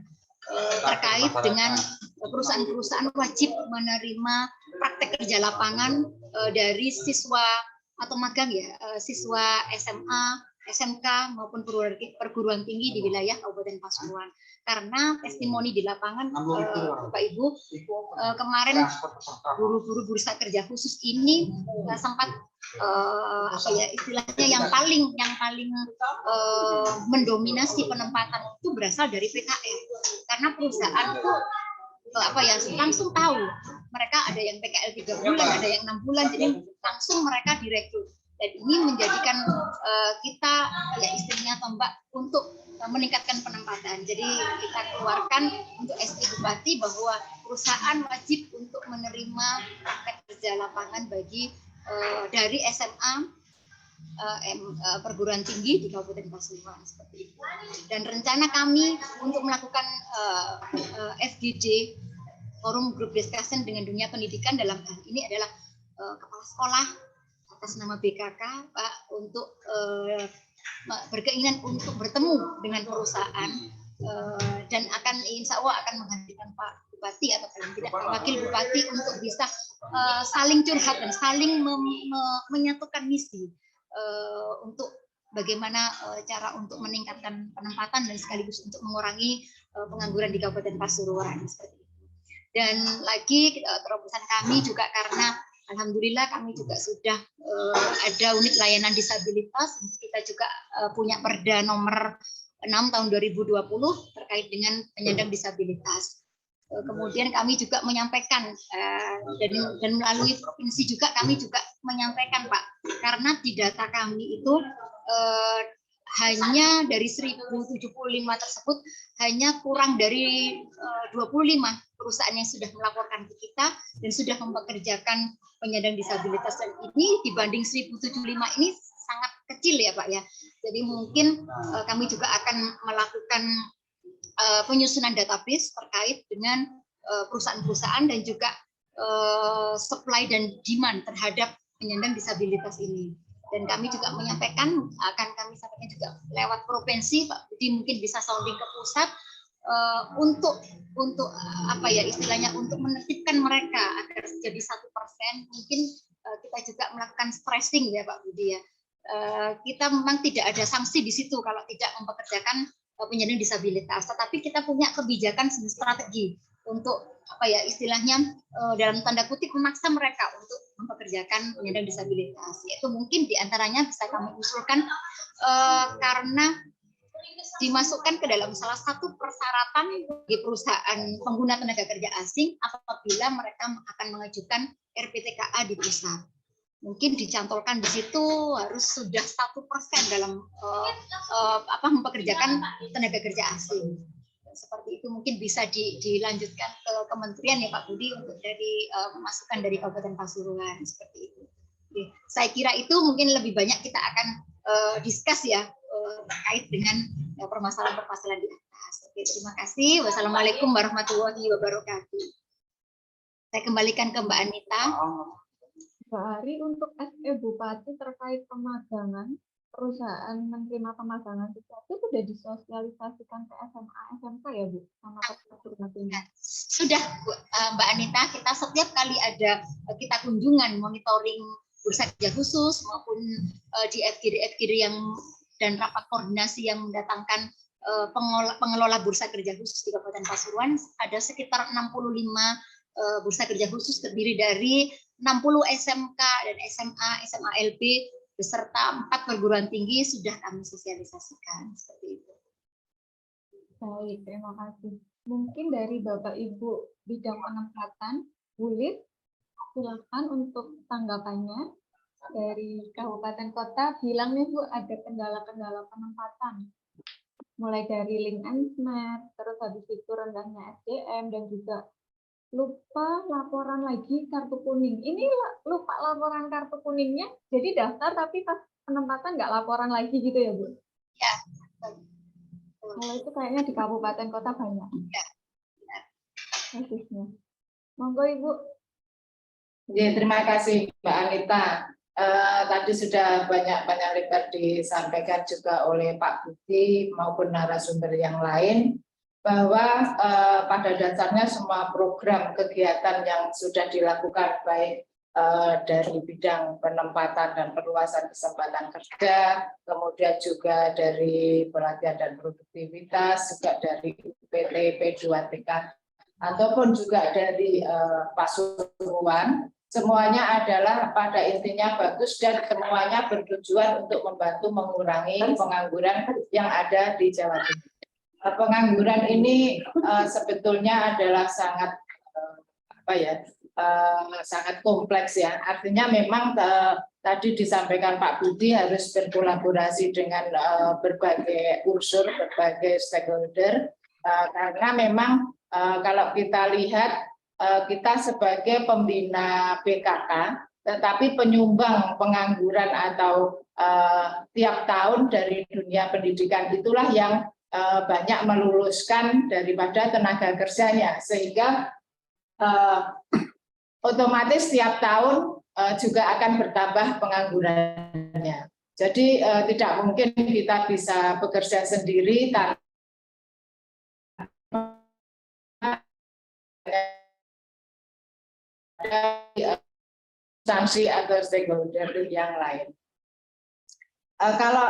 terkait dengan perusahaan-perusahaan wajib menerima praktek kerja lapangan dari siswa atau magang ya, siswa SMA, SMK maupun perguruan tinggi di wilayah Kabupaten Pasuruan. Karena testimoni di lapangan Bapak Ibu, kemarin guru-guru bursa kerja khusus ini sempat istilahnya yang paling mendominasi penempatan itu berasal dari PKL. Karena perusahaan itu langsung tahu mereka ada yang PKL 3 bulan, ada yang 6 bulan, jadi langsung mereka direkrut. Dan ini menjadikan kita ya istilahnya tombak untuk meningkatkan penempatan. Jadi kita keluarkan untuk ST Bupati bahwa perusahaan wajib untuk menerima praktek kerja lapangan bagi dari SMA perguruan tinggi di Kabupaten Pasuruan seperti itu. Dan rencana kami untuk melakukan FGD Forum Group Discussion dengan dunia pendidikan dalam hal ini adalah kepala sekolah atas nama BKK Pak untuk berkeinginan untuk bertemu dengan perusahaan dan akan insya Allah akan menghadirkan Pak Bupati atau paling tidak Pak Wakil Bupati untuk bisa saling curhat dan saling menyatukan misi untuk bagaimana cara untuk meningkatkan penempatan dan sekaligus untuk mengurangi pengangguran di Kabupaten Pasuruan seperti itu. Dan lagi terobosan kami juga karena alhamdulillah kami juga sudah ada unit layanan disabilitas. Kita juga punya Perda nomor 6 tahun 2020 terkait dengan penyandang disabilitas. Kemudian kami juga menyampaikan dan melalui provinsi juga kami juga menyampaikan Pak, karena di data kami itu hanya dari 1075 tersebut hanya kurang dari 25 perusahaan yang sudah melaporkan ke kita dan sudah mempekerjakan penyandang disabilitas, dan ini dibanding 1075 ini sangat kecil ya Pak ya. Jadi mungkin kami juga akan melakukan penyusunan database terkait dengan perusahaan-perusahaan dan juga supply dan demand terhadap penyandang disabilitas ini. Dan kami juga menyampaikan, akan kami sampaikan juga lewat provinsi, Pak Budi mungkin bisa sounding ke pusat untuk apa ya istilahnya, untuk menertibkan mereka agar jadi 1%. Mungkin kita juga melakukan stressing ya Pak Budi ya. Kita memang tidak ada sanksi di situ kalau tidak mempekerjakan penyandang disabilitas, tetapi kita punya kebijakan strategi untuk apa ya istilahnya dalam tanda kutip memaksa mereka untuk mempekerjakan penyandang disabilitas. Yaitu mungkin diantaranya bisa kami usulkan karena dimasukkan ke dalam salah satu persyaratan bagi perusahaan pengguna tenaga kerja asing apabila mereka akan mengajukan RPTKA di pusat. Mungkin dicantolkan di situ harus sudah 1% dalam mempekerjakan tenaga kerja asing. Seperti itu mungkin bisa dilanjutkan ke kementerian ya Pak Budi untuk dari masukan dari Kabupaten Pasuruan seperti itu. Oke, saya kira itu mungkin lebih banyak kita akan discuss ya terkait dengan permasalahan-permasalahan di atas. Oke, terima kasih. Wassalamualaikum warahmatullahi wabarakatuh. Saya kembalikan ke Mbak Anita. Mbak Ari, untuk SE Bupati terkait pemagangan, perusahaan menerima pemagangan itu sudah disosialisasikan ke SMA, SMK ya Bu? Sama perguruan tinggi. Sudah Bu, Mbak Anita, kita setiap kali ada kita kunjungan monitoring bursa kerja khusus maupun di FGD yang dan rapat koordinasi yang mendatangkan pengelola bursa kerja khusus di Kabupaten Pasuruan, ada sekitar 65 bursa kerja khusus terdiri dari 60 SMK dan SMA, SMA LB beserta 4 perguruan tinggi sudah kami sosialisasikan seperti itu. Baik, terima kasih. Mungkin dari Bapak Ibu bidang penempatan, Bu Lid, silakan untuk tanggapannya. Dari kabupaten kota bilang nih Bu ada kendala-kendala penempatan. Mulai dari link and match, terus habis itu rendahnya SDM dan juga lupa laporan lagi kartu kuning. Ini lupa laporan kartu kuningnya, jadi daftar tapi pas penempatan nggak laporan lagi gitu ya Bu? Ya. Kalau itu kayaknya di kabupaten kota banyak. Ya. Kasusnya. Monggo Ibu. Ya, terima kasih Mbak Anita. Tadi sudah banyak lebar disampaikan juga oleh Pak Budi maupun narasumber yang lain, bahwa pada dasarnya semua program kegiatan yang sudah dilakukan baik dari bidang penempatan dan perluasan kesempatan kerja, kemudian juga dari pelatihan dan produktivitas, juga dari PT P2TK, ataupun juga dari Pasuruan, semuanya adalah pada intinya bagus dan semuanya bertujuan untuk membantu mengurangi pengangguran yang ada di Jawa Timur. Pengangguran ini sebetulnya adalah sangat sangat kompleks ya. Artinya memang tadi disampaikan Pak Budi harus berkolaborasi dengan berbagai unsur, berbagai stakeholder, karena memang kalau kita lihat kita sebagai pembina PKK, tetapi penyumbang pengangguran atau tiap tahun dari dunia pendidikan itulah yang banyak meluluskan daripada tenaga kerjanya, sehingga otomatis tiap tahun juga akan bertambah penganggurannya. Jadi tidak mungkin kita bisa bekerja sendiri tanpa instansi atau stakeholder yang lain. Kalau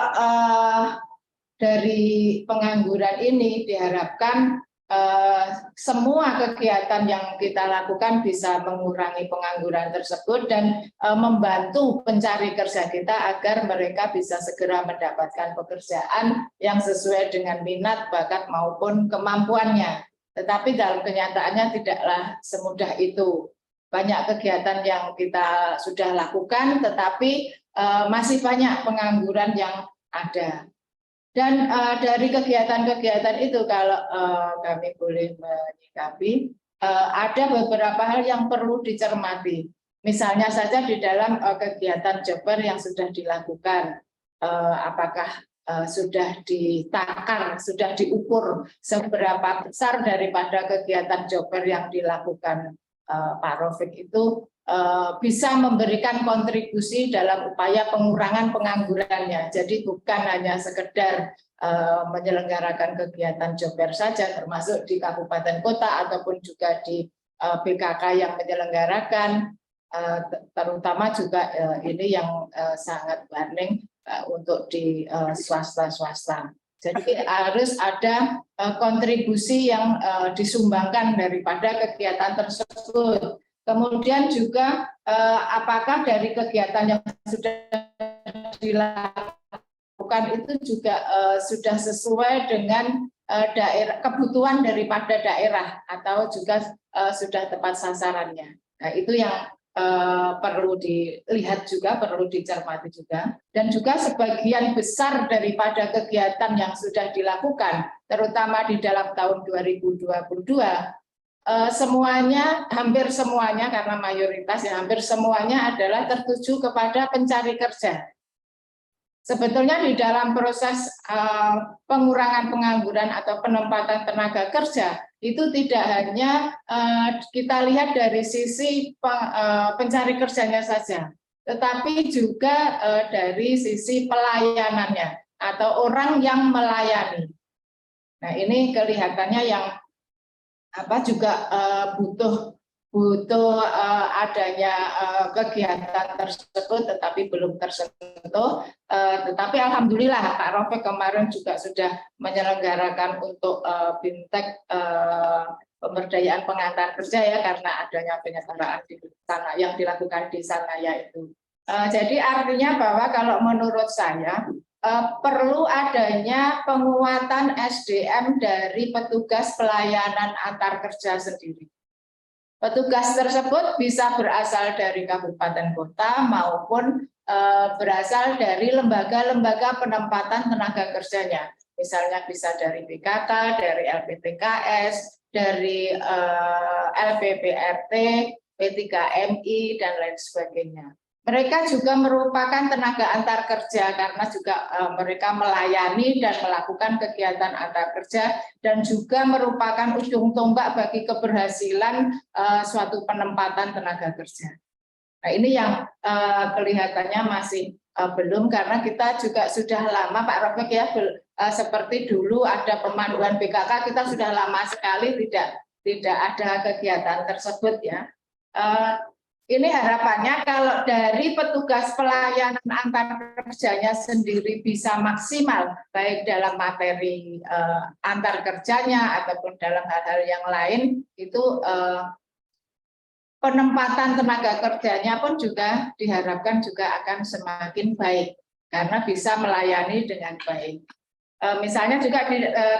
dari pengangguran ini diharapkan semua kegiatan yang kita lakukan bisa mengurangi pengangguran tersebut dan membantu pencari kerja kita agar mereka bisa segera mendapatkan pekerjaan yang sesuai dengan minat, bakat maupun kemampuannya. Tetapi dalam kenyataannya tidaklah semudah itu. Banyak kegiatan yang kita sudah lakukan, tetapi masih banyak pengangguran yang ada. Dan dari kegiatan-kegiatan itu, kalau kami boleh menyikapi, ada beberapa hal yang perlu dicermati. Misalnya saja di dalam kegiatan job fair yang sudah dilakukan, apakah sudah ditakar, sudah diukur seberapa besar daripada kegiatan job fair yang dilakukan Pak Raufik itu bisa memberikan kontribusi dalam upaya pengurangan penganggurannya. Jadi bukan hanya sekedar menyelenggarakan kegiatan job fair saja, termasuk di kabupaten kota ataupun juga di BKK yang menyelenggarakan, terutama juga ini yang sangat burning untuk di swasta-swasta. Jadi harus ada kontribusi yang disumbangkan daripada kegiatan tersebut. Kemudian juga apakah dari kegiatan yang sudah dilakukan itu juga sudah sesuai dengan daerah, kebutuhan daripada daerah, atau juga sudah tepat sasarannya. Nah, itu yang perlu dilihat juga, perlu dicermati juga. Dan juga sebagian besar daripada kegiatan yang sudah dilakukan, terutama di dalam tahun 2022, semuanya, hampir semuanya, karena mayoritas ya hampir semuanya adalah tertuju kepada pencari kerja. Sebetulnya di dalam proses pengurangan pengangguran atau penempatan tenaga kerja itu tidak hanya kita lihat dari sisi pencari kerjanya saja, tetapi juga dari sisi pelayanannya atau orang yang melayani. Nah, ini kelihatannya yang juga butuh adanya kegiatan tersebut, tetapi belum tersentuh. Tetapi alhamdulillah Pak Raufik kemarin juga sudah menyelenggarakan untuk BIMTEK pemberdayaan pengantar kerja ya, karena adanya penyelenggaraan di sana yang dilakukan di sana yaitu. Jadi artinya bahwa kalau menurut saya perlu adanya penguatan SDM dari petugas pelayanan antar kerja sendiri. Petugas tersebut bisa berasal dari kabupaten kota maupun berasal dari lembaga-lembaga penempatan tenaga kerjanya. Misalnya bisa dari BKK, dari LPTKS, dari LPPRT, P3MI, dan lain sebagainya. Mereka juga merupakan tenaga antar kerja karena juga mereka melayani dan melakukan kegiatan antar kerja dan juga merupakan ujung tombak bagi keberhasilan suatu penempatan tenaga kerja. Nah, ini yang kelihatannya masih belum, karena kita juga sudah lama Pak Raufik ya, seperti dulu ada pemanduan BKK, kita sudah lama sekali tidak ada kegiatan tersebut ya. Ini harapannya kalau dari petugas pelayanan antar kerjanya sendiri bisa maksimal, baik dalam materi antar kerjanya ataupun dalam hal-hal yang lain, itu penempatan tenaga kerjanya pun juga diharapkan juga akan semakin baik, karena bisa melayani dengan baik. Misalnya juga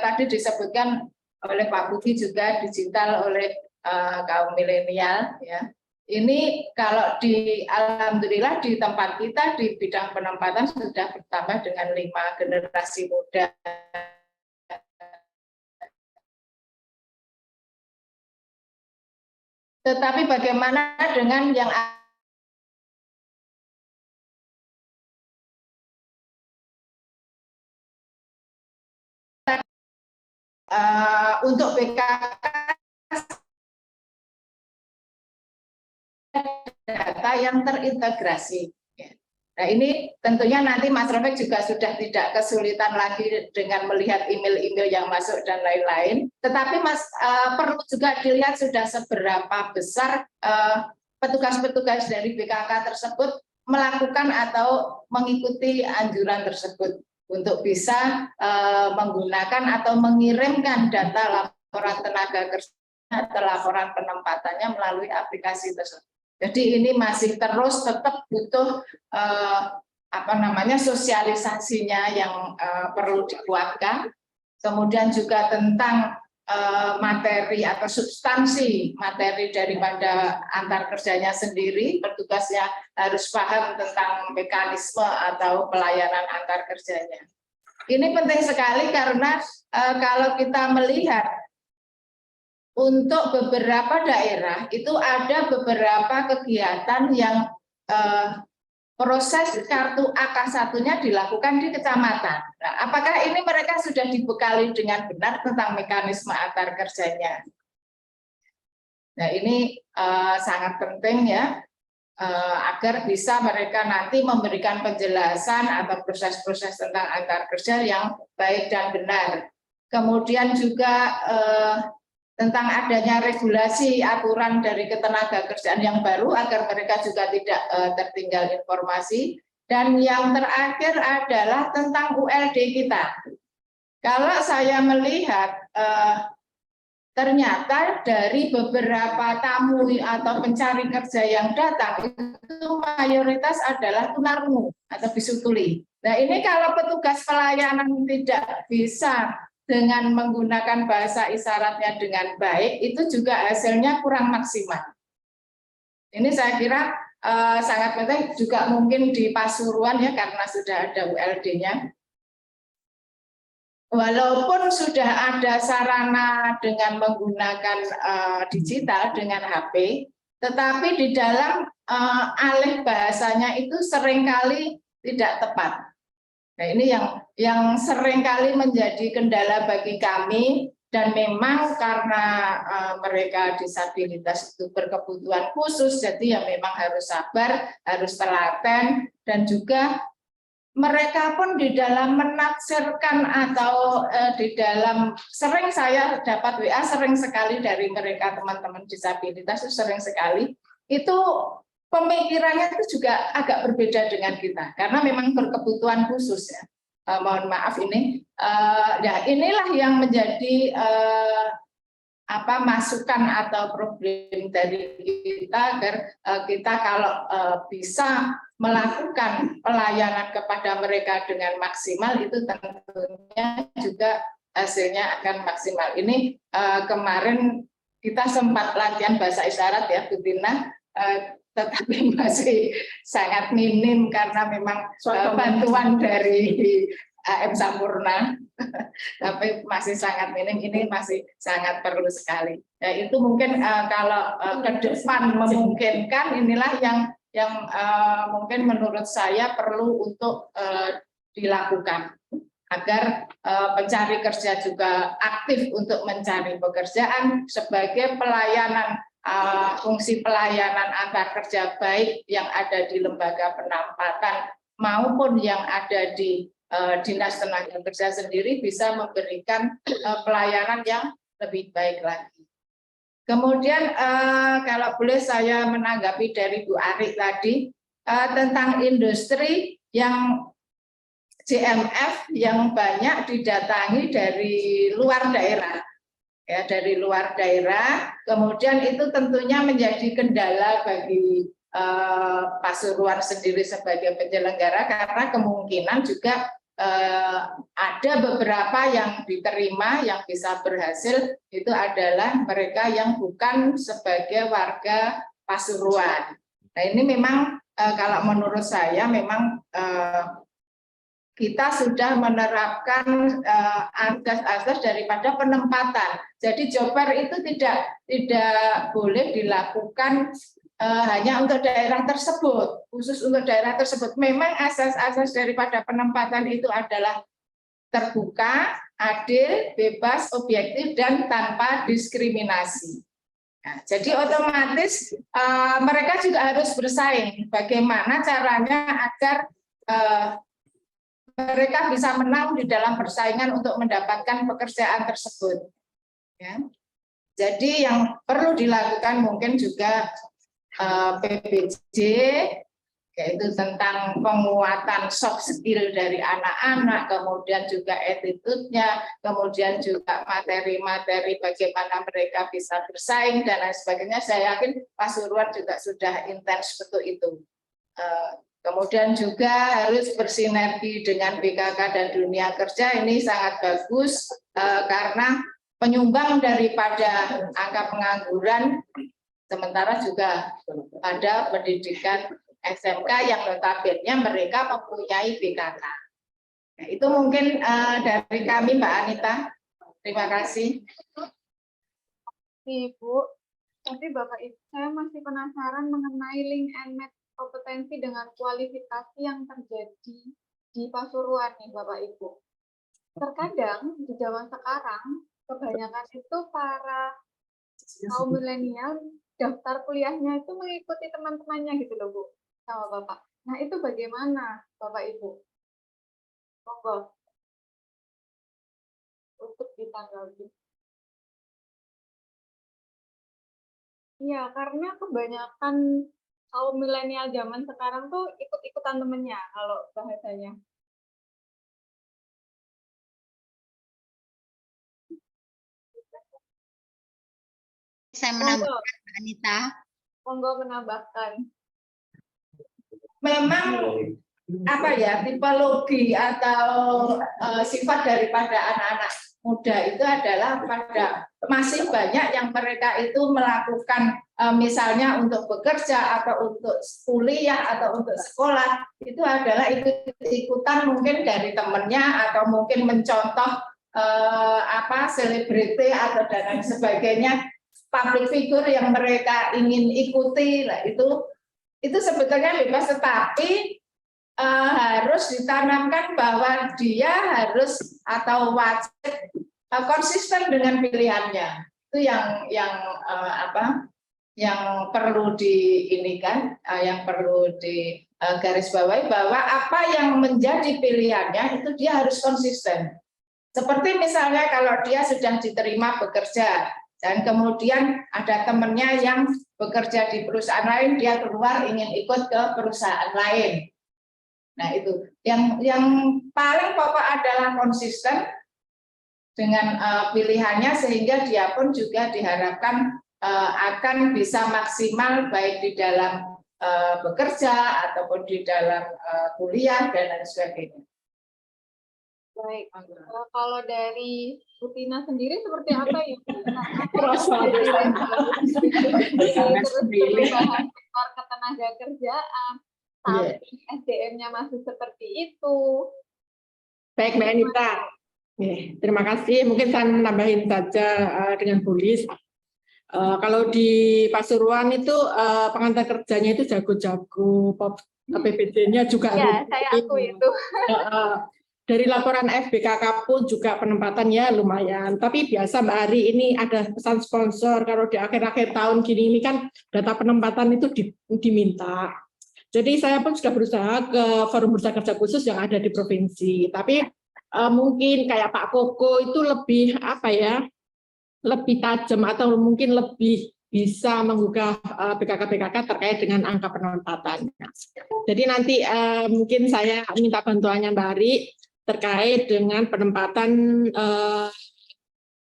tadi disebutkan oleh Pak Budi juga digital oleh kaum milenial ya. Ini kalau alhamdulillah di tempat kita di bidang penempatan sudah bertambah dengan 5 generasi muda. Tetapi bagaimana dengan yang untuk BKK data yang terintegrasi. Nah, ini tentunya nanti Mas Rafiq juga sudah tidak kesulitan lagi dengan melihat email-email yang masuk dan lain-lain. Tetapi Mas perlu juga dilihat sudah seberapa besar petugas-petugas dari BKK tersebut melakukan atau mengikuti anjuran tersebut untuk bisa menggunakan atau mengirimkan data laporan tenaga kerja atau laporan penempatannya melalui aplikasi tersebut. Jadi ini masih terus tetap butuh sosialisasinya yang perlu dikuatkan. Kemudian juga tentang materi atau substansi materi daripada antar kerjanya sendiri, petugasnya harus paham tentang mekanisme atau pelayanan antar kerjanya. Ini penting sekali karena kalau kita melihat untuk beberapa daerah itu ada beberapa kegiatan yang proses kartu AK1-nya dilakukan di kecamatan. Nah, apakah ini mereka sudah dibekali dengan benar tentang mekanisme antar kerjanya? Nah, ini sangat penting ya, agar bisa mereka nanti memberikan penjelasan atau proses-proses tentang antar kerja yang baik dan benar. Kemudian juga tentang adanya regulasi aturan dari ketenaga kerjaan yang baru agar mereka juga tidak tertinggal informasi. Dan yang terakhir adalah tentang ULD kita. Kalau saya melihat ternyata dari beberapa tamu atau pencari kerja yang datang itu mayoritas adalah tunarungu atau bisu tuli. Nah, ini kalau petugas pelayanan tidak bisa dengan menggunakan bahasa isyaratnya dengan baik, itu juga hasilnya kurang maksimal. Ini saya kira sangat penting, juga mungkin di Pasuruan ya, karena sudah ada ULD-nya. Walaupun sudah ada sarana dengan menggunakan digital, dengan HP, tetapi di dalam alih bahasanya itu seringkali tidak tepat. Nah, ini yang seringkali menjadi kendala bagi kami, dan memang karena mereka disabilitas itu berkebutuhan khusus, jadi ya memang harus sabar, harus telaten, dan juga mereka pun di dalam menafsirkan atau di dalam, sering saya dapat WA sering sekali dari mereka teman-teman disabilitas itu sering sekali, itu pemikirannya itu juga agak berbeda dengan kita karena memang berkebutuhan khusus ya. Mohon maaf ini. Ya inilah yang menjadi masukan atau problem dari kita agar kita kalau bisa melakukan pelayanan kepada mereka dengan maksimal itu tentunya juga hasilnya akan maksimal. Ini kemarin kita sempat latihan bahasa isyarat ya, Bu Tina. Tetapi masih sangat minim karena memang bantuan dari AM Sampurna, tapi masih sangat minim, ini masih sangat perlu sekali. Ya, itu mungkin kalau ke depan memungkinkan, inilah yang mungkin menurut saya perlu untuk dilakukan agar pencari kerja juga aktif untuk mencari pekerjaan sebagai pelayanan. Fungsi pelayanan antar kerja baik yang ada di lembaga penampatan maupun yang ada di Dinas Tenaga Kerja sendiri bisa memberikan pelayanan yang lebih baik lagi. Kemudian kalau boleh saya menanggapi dari Bu Ari tadi tentang industri yang JMF yang banyak didatangi dari luar daerah. Ya, dari luar daerah, kemudian itu tentunya menjadi kendala bagi Pasuruan sendiri sebagai penyelenggara karena kemungkinan juga ada beberapa yang diterima yang bisa berhasil itu adalah mereka yang bukan sebagai warga Pasuruan. Nah ini memang kalau menurut saya memang kita sudah menerapkan asas-asas daripada penempatan. Jadi job fair itu tidak boleh dilakukan hanya untuk daerah tersebut, khusus untuk daerah tersebut. Memang asas-asas daripada penempatan itu adalah terbuka, adil, bebas, objektif, dan tanpa diskriminasi. Nah, jadi otomatis mereka juga harus bersaing. Bagaimana caranya agar mereka bisa menang di dalam persaingan untuk mendapatkan pekerjaan tersebut. Ya. Jadi yang perlu dilakukan mungkin juga PBJ, yaitu tentang penguatan soft skill dari anak-anak, kemudian juga attitude-nya, kemudian juga materi-materi bagaimana mereka bisa bersaing dan lain sebagainya. Saya yakin Pasuruan juga sudah intens untuk itu. Kemudian juga harus bersinergi dengan BKK dan dunia kerja, ini sangat bagus karena penyumbang daripada angka pengangguran, sementara juga ada pendidikan SMK yang notabene mereka mempunyai BKK. Nah, itu mungkin dari kami, Mbak Anita. Terima kasih. Ibu, tapi Bapak Ibu, saya masih penasaran mengenai link and match kompetensi dengan kualifikasi yang terjadi di Pasuruan nih Bapak Ibu. Terkadang di zaman sekarang kebanyakan itu para kaum milenial daftar kuliahnya itu mengikuti teman-temannya gitu loh Bu, sama Bapak. Nah itu bagaimana Bapak Ibu? Monggo untuk ditanggapi. Iya, karena kebanyakan kaum milenial zaman sekarang tuh ikut-ikutan temennya kalau bahasanya. Saya menambahkan, Mbak Anita. Monggo menambahkan. Memang apa ya, tipologi atau sifat daripada anak-anak muda itu adalah masih banyak yang mereka itu melakukan misalnya untuk bekerja atau untuk kuliah atau untuk sekolah, itu adalah ikut-ikutan mungkin dari temannya atau mungkin mencontoh selebriti atau dan lain sebagainya, public figure yang mereka ingin ikuti. Nah, itu sebetulnya bebas, tetapi harus ditanamkan bahwa dia harus atau wajib konsisten dengan pilihannya. Itu yang perlu yang perlu digarisbawahi, bahwa apa yang menjadi pilihannya itu dia harus konsisten. Seperti misalnya kalau dia sudah diterima bekerja dan kemudian ada temannya yang bekerja di perusahaan lain, dia keluar ingin ikut ke perusahaan lain. Nah itu yang paling pokok adalah konsisten dengan pilihannya, sehingga dia pun juga diharapkan akan bisa maksimal baik di dalam bekerja ataupun di dalam kuliah dan lain sebagainya. Baik, kalau dari Bu Tina sendiri seperti apa ya? Terus perubahan sektor ketenaga kerjaan, tapi SDM-nya masih seperti itu. Baik, Mbak Anita. Terima kasih. Mungkin saya menambahin saja dengan Bulis. Kalau di Pasuruan itu pengantar kerjanya itu jago-jago, PPD-nya juga. Ya, saya akui itu. Dari laporan FBKK pun juga penempatannya lumayan. Tapi biasa Mbak Ari, ini ada pesan sponsor, kalau di akhir-akhir tahun gini ini kan data penempatan itu diminta. Jadi saya pun sudah berusaha ke forum bursa kerja khusus yang ada di provinsi. Tapi mungkin kayak Pak Koko itu lebih lebih tajam atau mungkin lebih bisa menggugah BKK-BKK terkait dengan angka penempatan. Jadi nanti mungkin saya minta bantuannya Mbak Ari terkait dengan penempatan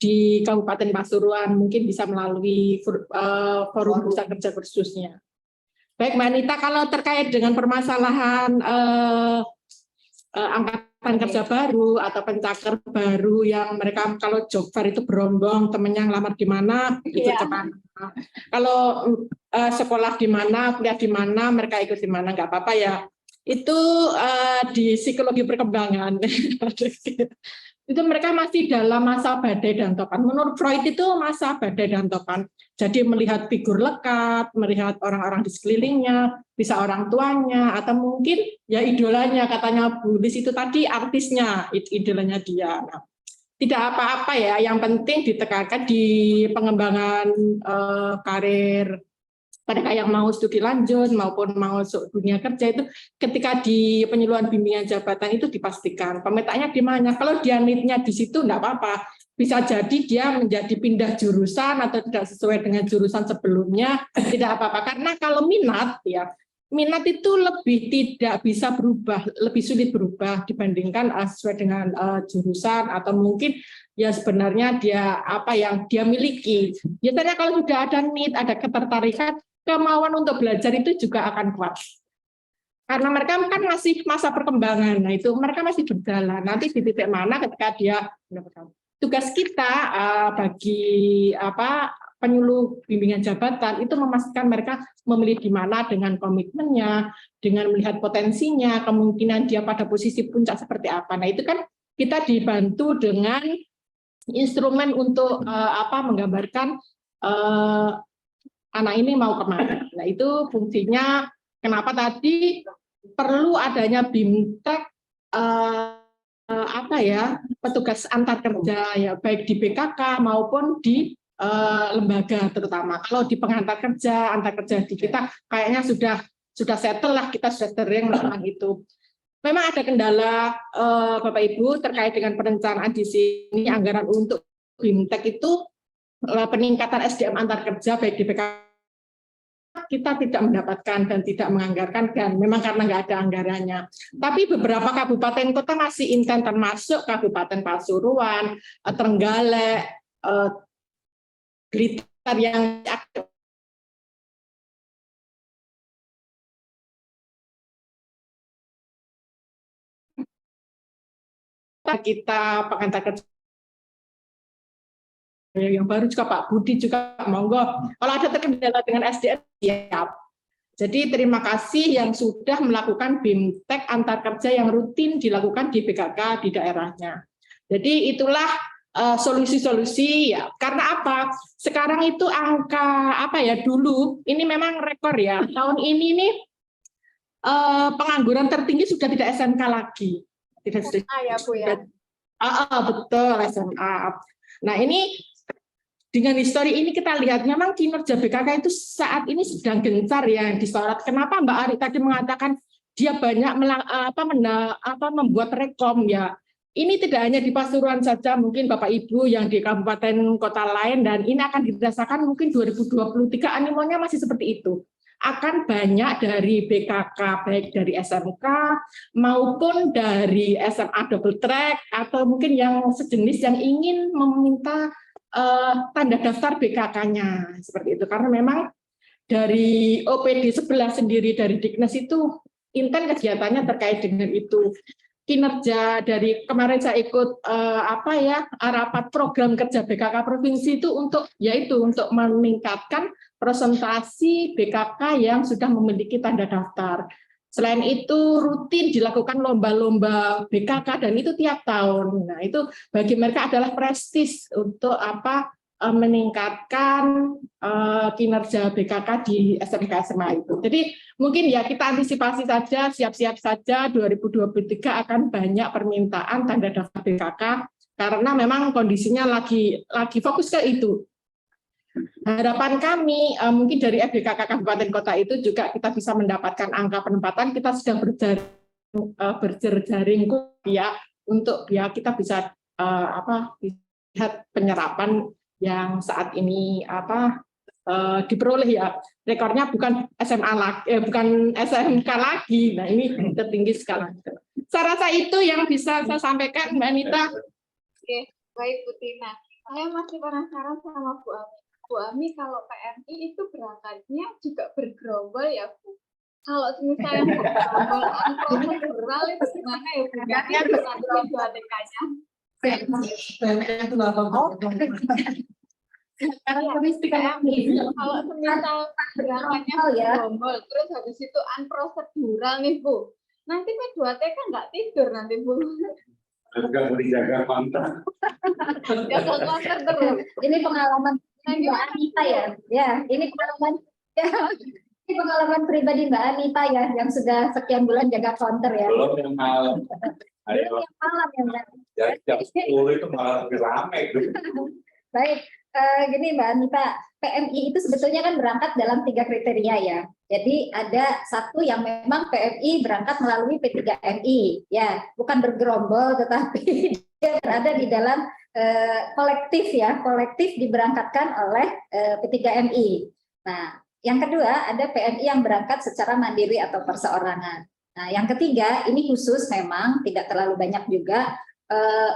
di Kabupaten Pasuruan, mungkin bisa melalui forum bursa kerja khususnya. Baik Mbak Anita, kalau terkait dengan permasalahan angka kerja baru atau pencaker baru yang mereka kalau job fair itu berombong, temennya ngelamar di mana ikut kemana. Kalau sekolah di mana, kuliah di mana, mereka ikut di mana, nggak apa-apa ya. Itu di psikologi perkembangan. Itu mereka masih dalam masa badai dan topan. Menurut Freud itu masa badai dan topan. Jadi melihat figur lekat, melihat orang-orang di sekelilingnya, bisa orang tuanya, atau mungkin ya idolanya, katanya Bu Lis itu tadi artisnya, idolanya dia. Nah, tidak apa-apa ya, yang penting ditekankan di pengembangan karir mereka yang mau studi lanjut maupun mau masuk dunia kerja itu ketika di penyuluhan bimbingan jabatan itu dipastikan pemetaannya di mana. Kalau dia need-nya di situ enggak apa-apa. Bisa jadi dia menjadi pindah jurusan atau tidak sesuai dengan jurusan sebelumnya, tidak apa-apa. Karena kalau minat ya, minat itu lebih tidak bisa berubah, lebih sulit berubah dibandingkan sesuai dengan jurusan atau mungkin ya sebenarnya dia apa yang dia miliki. Biasanya kalau sudah ada need, ada ketertarikan, kemauan untuk belajar itu juga akan kuat. Karena mereka kan masih masa perkembangan, nah itu mereka masih berjalan. Nanti di titik mana ketika dia tugas kita bagi penyuluh bimbingan jabatan itu memastikan mereka memilih di mana dengan komitmennya, dengan melihat potensinya, kemungkinan dia pada posisi puncak seperti apa. Nah itu kan kita dibantu dengan instrumen untuk menggambarkan anak ini mau kemana. Nah itu fungsinya kenapa tadi perlu adanya BIMTEK petugas antar kerja ya baik di BKK maupun di lembaga terutama. Kalau di pengantar kerja, antar kerja di kita kayaknya sudah settle lah, kita sudah sering melakukan itu. Memang ada kendala Bapak Ibu terkait dengan perencanaan di sini anggaran untuk BIMTEK itu peningkatan SDM antar kerja baik di BKK kita tidak mendapatkan dan tidak menganggarkan dan memang karena nggak ada anggarannya. Tapi beberapa kabupaten kota masih intens termasuk Kabupaten Pasuruan, Trenggalek, Blitar yang aktif. Kita pengantar kerja yang baru juga Pak Budi juga monggo. Kalau ada terkendala dengan SDM siap. Jadi terima kasih yang sudah melakukan BIMTEK antar kerja yang rutin dilakukan di BKK di daerahnya. Jadi itulah solusi-solusi ya. Karena apa? Sekarang itu angka dulu ini memang rekor ya. Tahun ini nih pengangguran tertinggi sudah tidak SMK lagi. Tidak SMA ya Bu ya. Betul SMA. Nah ini dengan histori ini kita lihat memang kinerja BKK itu saat ini sedang gencar ya disorot. Kenapa Mbak Ari tadi mengatakan dia banyak membuat rekom ya. Ini tidak hanya di Pasuruan saja, mungkin Bapak Ibu yang di kabupaten kota lain dan ini akan dirasakan mungkin 2023 animonya masih seperti itu. Akan banyak dari BKK baik dari SMK maupun dari SMA double track atau mungkin yang sejenis yang ingin meminta tanda daftar BKK-nya seperti itu karena memang dari OPD 11 sendiri dari Diknas itu intens kegiatannya terkait dengan itu. Kinerja dari kemarin saya ikut rapat program kerja BKK provinsi itu untuk meningkatkan presentasi BKK yang sudah memiliki tanda daftar. Selain itu rutin dilakukan lomba-lomba BKK dan itu tiap tahun. Nah, itu bagi mereka adalah prestis untuk meningkatkan kinerja BKK di SMK SMA itu. Jadi mungkin ya kita antisipasi saja, siap-siap saja 2023 akan banyak permintaan tanda daftar BKK karena memang kondisinya lagi fokus ke itu. Harapan kami mungkin dari FBKK Kabupaten Kota itu juga kita bisa mendapatkan angka penempatan, kita sudah berjejaring ya untuk ya kita bisa lihat penyerapan yang saat ini diperoleh ya. Rekornya bukan SMA lagi, bukan SMK lagi. Nah, ini tertinggi sekali. Saya rasa itu yang bisa saya sampaikan Mbak Anita. Oke, baik Bu Tina. Saya masih penasaran sama Bu Ami. Bu Ami, kalau PMI itu berangkatnya juga bergerombol ya Bu? Kalau misalnya bergerombol prosedural itu gimana ya Bu? Yang bergerombol ATK-nya. Itu apa? Karakteristik Kalau semisal berangkatnya bergerombol, terus habis itu unprosedural nih Bu. Nanti P2TK nggak tidur nanti Bu. Juga menjaga kontak. Jaga kontak terus. Ini pengalaman Mbak Anita ya. Ya, ini pengalaman ini pengalaman pribadi Mbak Anita ya, yang sudah sekian bulan jaga counter ya. Belum yang malam. Belum yang malam ya Mbak. Jam 10 itu malah lebih ramai. Baik, gini Mbak Anita, PMI itu sebetulnya kan berangkat dalam 3 kriteria ya. Jadi ada satu yang memang PMI berangkat melalui P3MI, ya, bukan bergerombol tetapi dia berada di dalam kolektif ya, kolektif diberangkatkan oleh P3MI. Nah, yang kedua ada PMI yang berangkat secara mandiri atau perseorangan. Nah, yang ketiga ini khusus memang tidak terlalu banyak juga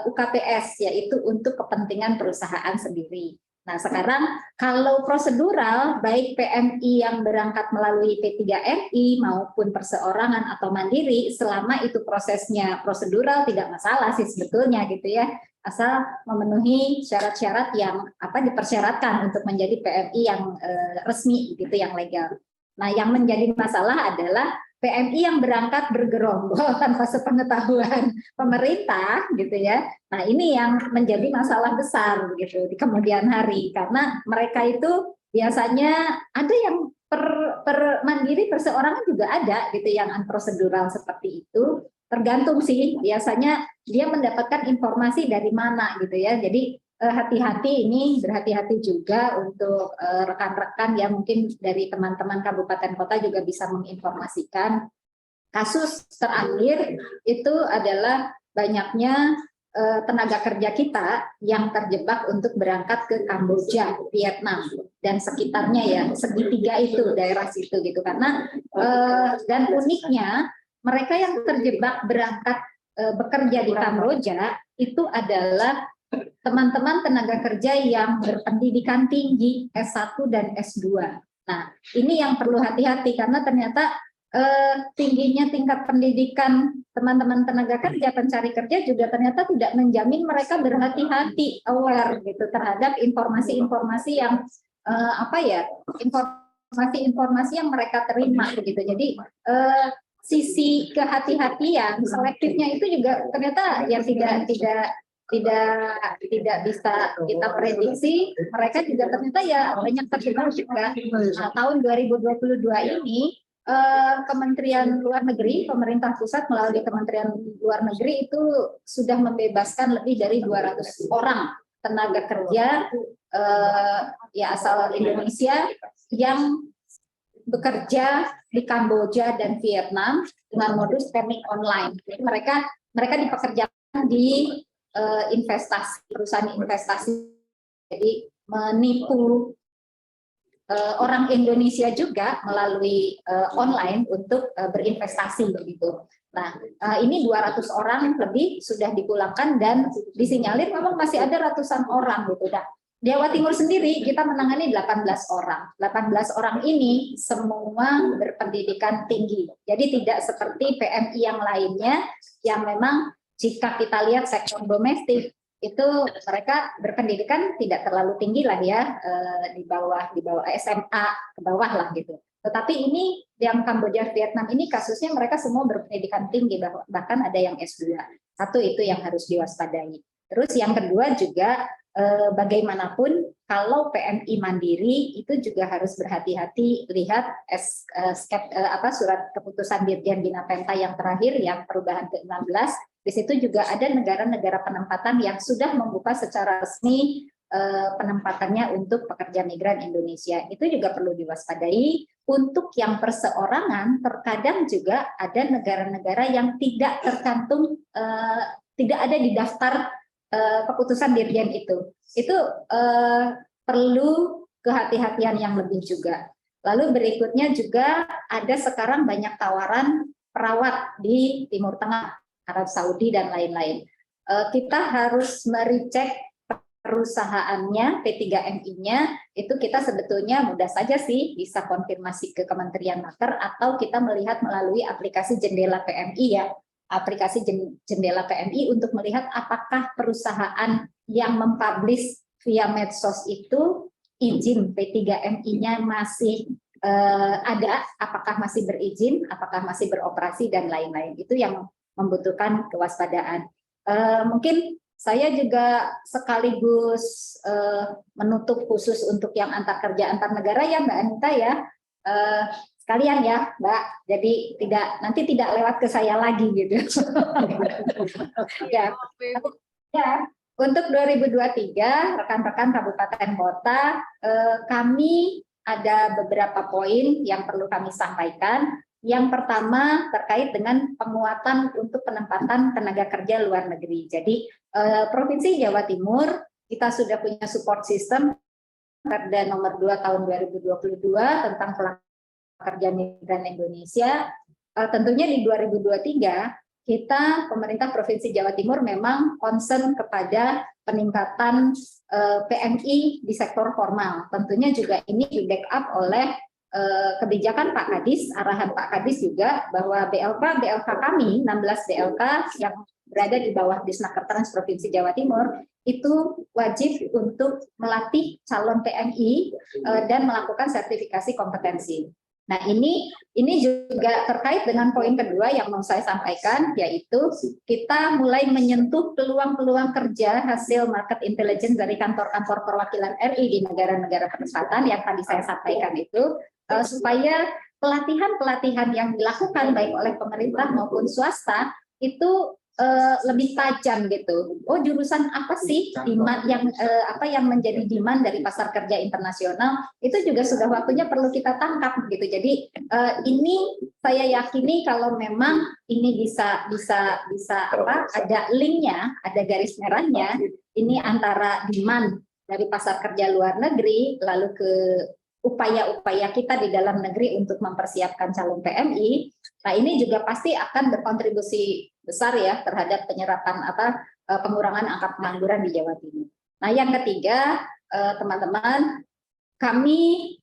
UKPS, yaitu untuk kepentingan perusahaan sendiri. Nah, sekarang kalau prosedural, baik PMI yang berangkat melalui P3MI maupun perseorangan atau mandiri, selama itu prosesnya prosedural tidak masalah sih sebetulnya gitu ya, asal memenuhi syarat-syarat yang dipersyaratkan untuk menjadi PMI yang resmi gitu, yang legal. Nah, yang menjadi masalah adalah PMI yang berangkat bergerombol tanpa sepengetahuan pemerintah gitu ya. Nah, ini yang menjadi masalah besar gitu di kemudian hari, karena mereka itu biasanya ada yang per mandiri, perseorangan juga ada gitu yang unprosedural seperti itu. Tergantung sih, biasanya dia mendapatkan informasi dari mana gitu ya. Jadi hati-hati, ini berhati-hati juga untuk rekan-rekan yang mungkin dari teman-teman kabupaten kota juga bisa menginformasikan. Kasus terakhir itu adalah banyaknya tenaga kerja kita yang terjebak untuk berangkat ke Kamboja, Vietnam dan sekitarnya ya, segitiga itu daerah situ gitu. Karena dan uniknya mereka yang terjebak berangkat bekerja di Kamboja itu adalah teman-teman tenaga kerja yang berpendidikan tinggi S1 dan S2. Nah, ini yang perlu hati-hati karena ternyata tingginya tingkat pendidikan teman-teman tenaga kerja, pencari kerja juga ternyata tidak menjamin mereka berhati-hati, aware gitu terhadap informasi-informasi yang informasi-informasi yang mereka terima gitu. Jadi sisi kehati-hatian selektifnya itu juga ternyata ya tidak bisa kita prediksi. Mereka juga ternyata ya banyak terjebak juga. Nah, tahun 2022 ini Kementerian Luar Negeri, pemerintah pusat melalui Kementerian Luar Negeri itu sudah membebaskan lebih dari 200 orang tenaga kerja ya asal Indonesia yang bekerja di Kamboja dan Vietnam dengan modus training online. Jadi mereka dipekerjakan di investasi, perusahaan investasi, jadi menipu orang Indonesia juga melalui online untuk berinvestasi begitu. Nah, ini 200 orang lebih sudah dipulangkan dan disinyalir memang masih ada ratusan orang gitu. Nah, di Jawa Timur sendiri kita menangani 18 orang. 18 orang ini semua berpendidikan tinggi. Jadi tidak seperti PMI yang lainnya yang memang jika kita lihat sektor domestik itu mereka berpendidikan tidak terlalu tinggi lah ya, di bawah SMA ke bawah lah gitu. Tetapi ini yang Kamboja Vietnam ini kasusnya mereka semua berpendidikan tinggi, bahkan ada yang S2. Satu itu yang harus diwaspadai. Terus yang kedua juga bagaimanapun kalau PMI mandiri itu juga harus berhati-hati lihat surat keputusan Dirjen Bina Pemda yang terakhir yang perubahan ke-16. Di situ juga ada negara-negara penempatan yang sudah membuka secara resmi penempatannya untuk pekerja migran Indonesia. Itu juga perlu diwaspadai. Untuk yang perseorangan, terkadang juga ada negara-negara yang tidak tercantum, tidak ada di daftar keputusan Dirjen itu. Itu perlu kehati-hatian yang lebih juga. Lalu berikutnya juga ada sekarang banyak tawaran perawat di Timur Tengah, Arab Saudi dan lain-lain. Kita harus merecek perusahaannya, P3MI-nya, itu kita sebetulnya mudah saja sih bisa konfirmasi ke Kementerian Naker atau kita melihat melalui aplikasi Jendela PMI ya, aplikasi Jendela PMI untuk melihat apakah perusahaan yang mempublish via medsos itu izin P3MI-nya masih ada, apakah masih berizin, apakah masih beroperasi dan lain-lain. Itu yang membutuhkan kewaspadaan. Mungkin saya juga sekaligus menutup khusus untuk yang antar kerja antar negara ya Mbak Anita ya, sekalian ya Mbak, jadi nanti tidak lewat ke saya lagi gitu. Ya, untuk 2023 rekan-rekan kabupaten kota kami ada beberapa poin yang perlu kami sampaikan. Yang pertama terkait dengan penguatan untuk penempatan tenaga kerja luar negeri. Jadi Provinsi Jawa Timur kita sudah punya support system Perda nomor 2 tahun 2022 tentang pekerja migran Indonesia. Tentunya di 2023 kita pemerintah Provinsi Jawa Timur memang concern kepada peningkatan PMI di sektor formal. Tentunya juga ini di backup oleh kebijakan Pak Kadis, arahan Pak Kadis juga bahwa BLK kami 16 BLK yang berada di bawah Disnaker Trans Provinsi Jawa Timur itu wajib untuk melatih calon PMI dan melakukan sertifikasi kompetensi. Nah ini juga terkait dengan poin kedua yang mau saya sampaikan, yaitu kita mulai menyentuh peluang-peluang kerja hasil market intelligence dari kantor-kantor perwakilan RI di negara-negara perempatan yang tadi saya sampaikan itu, supaya pelatihan-pelatihan yang dilakukan baik oleh pemerintah maupun swasta itu lebih tajam gitu. Oh jurusan apa sih demand yang menjadi demand dari pasar kerja internasional itu juga sudah waktunya perlu kita tangkap gitu. Jadi ini saya yakini kalau memang ini bisa ada linknya, ada garis merahnya ini antara demand dari pasar kerja luar negeri lalu ke upaya-upaya kita di dalam negeri untuk mempersiapkan calon PMI. Nah ini juga pasti akan berkontribusi besar ya terhadap penyerapan pengurangan angka pengangguran di Jawa Timur. Nah yang ketiga teman-teman, kami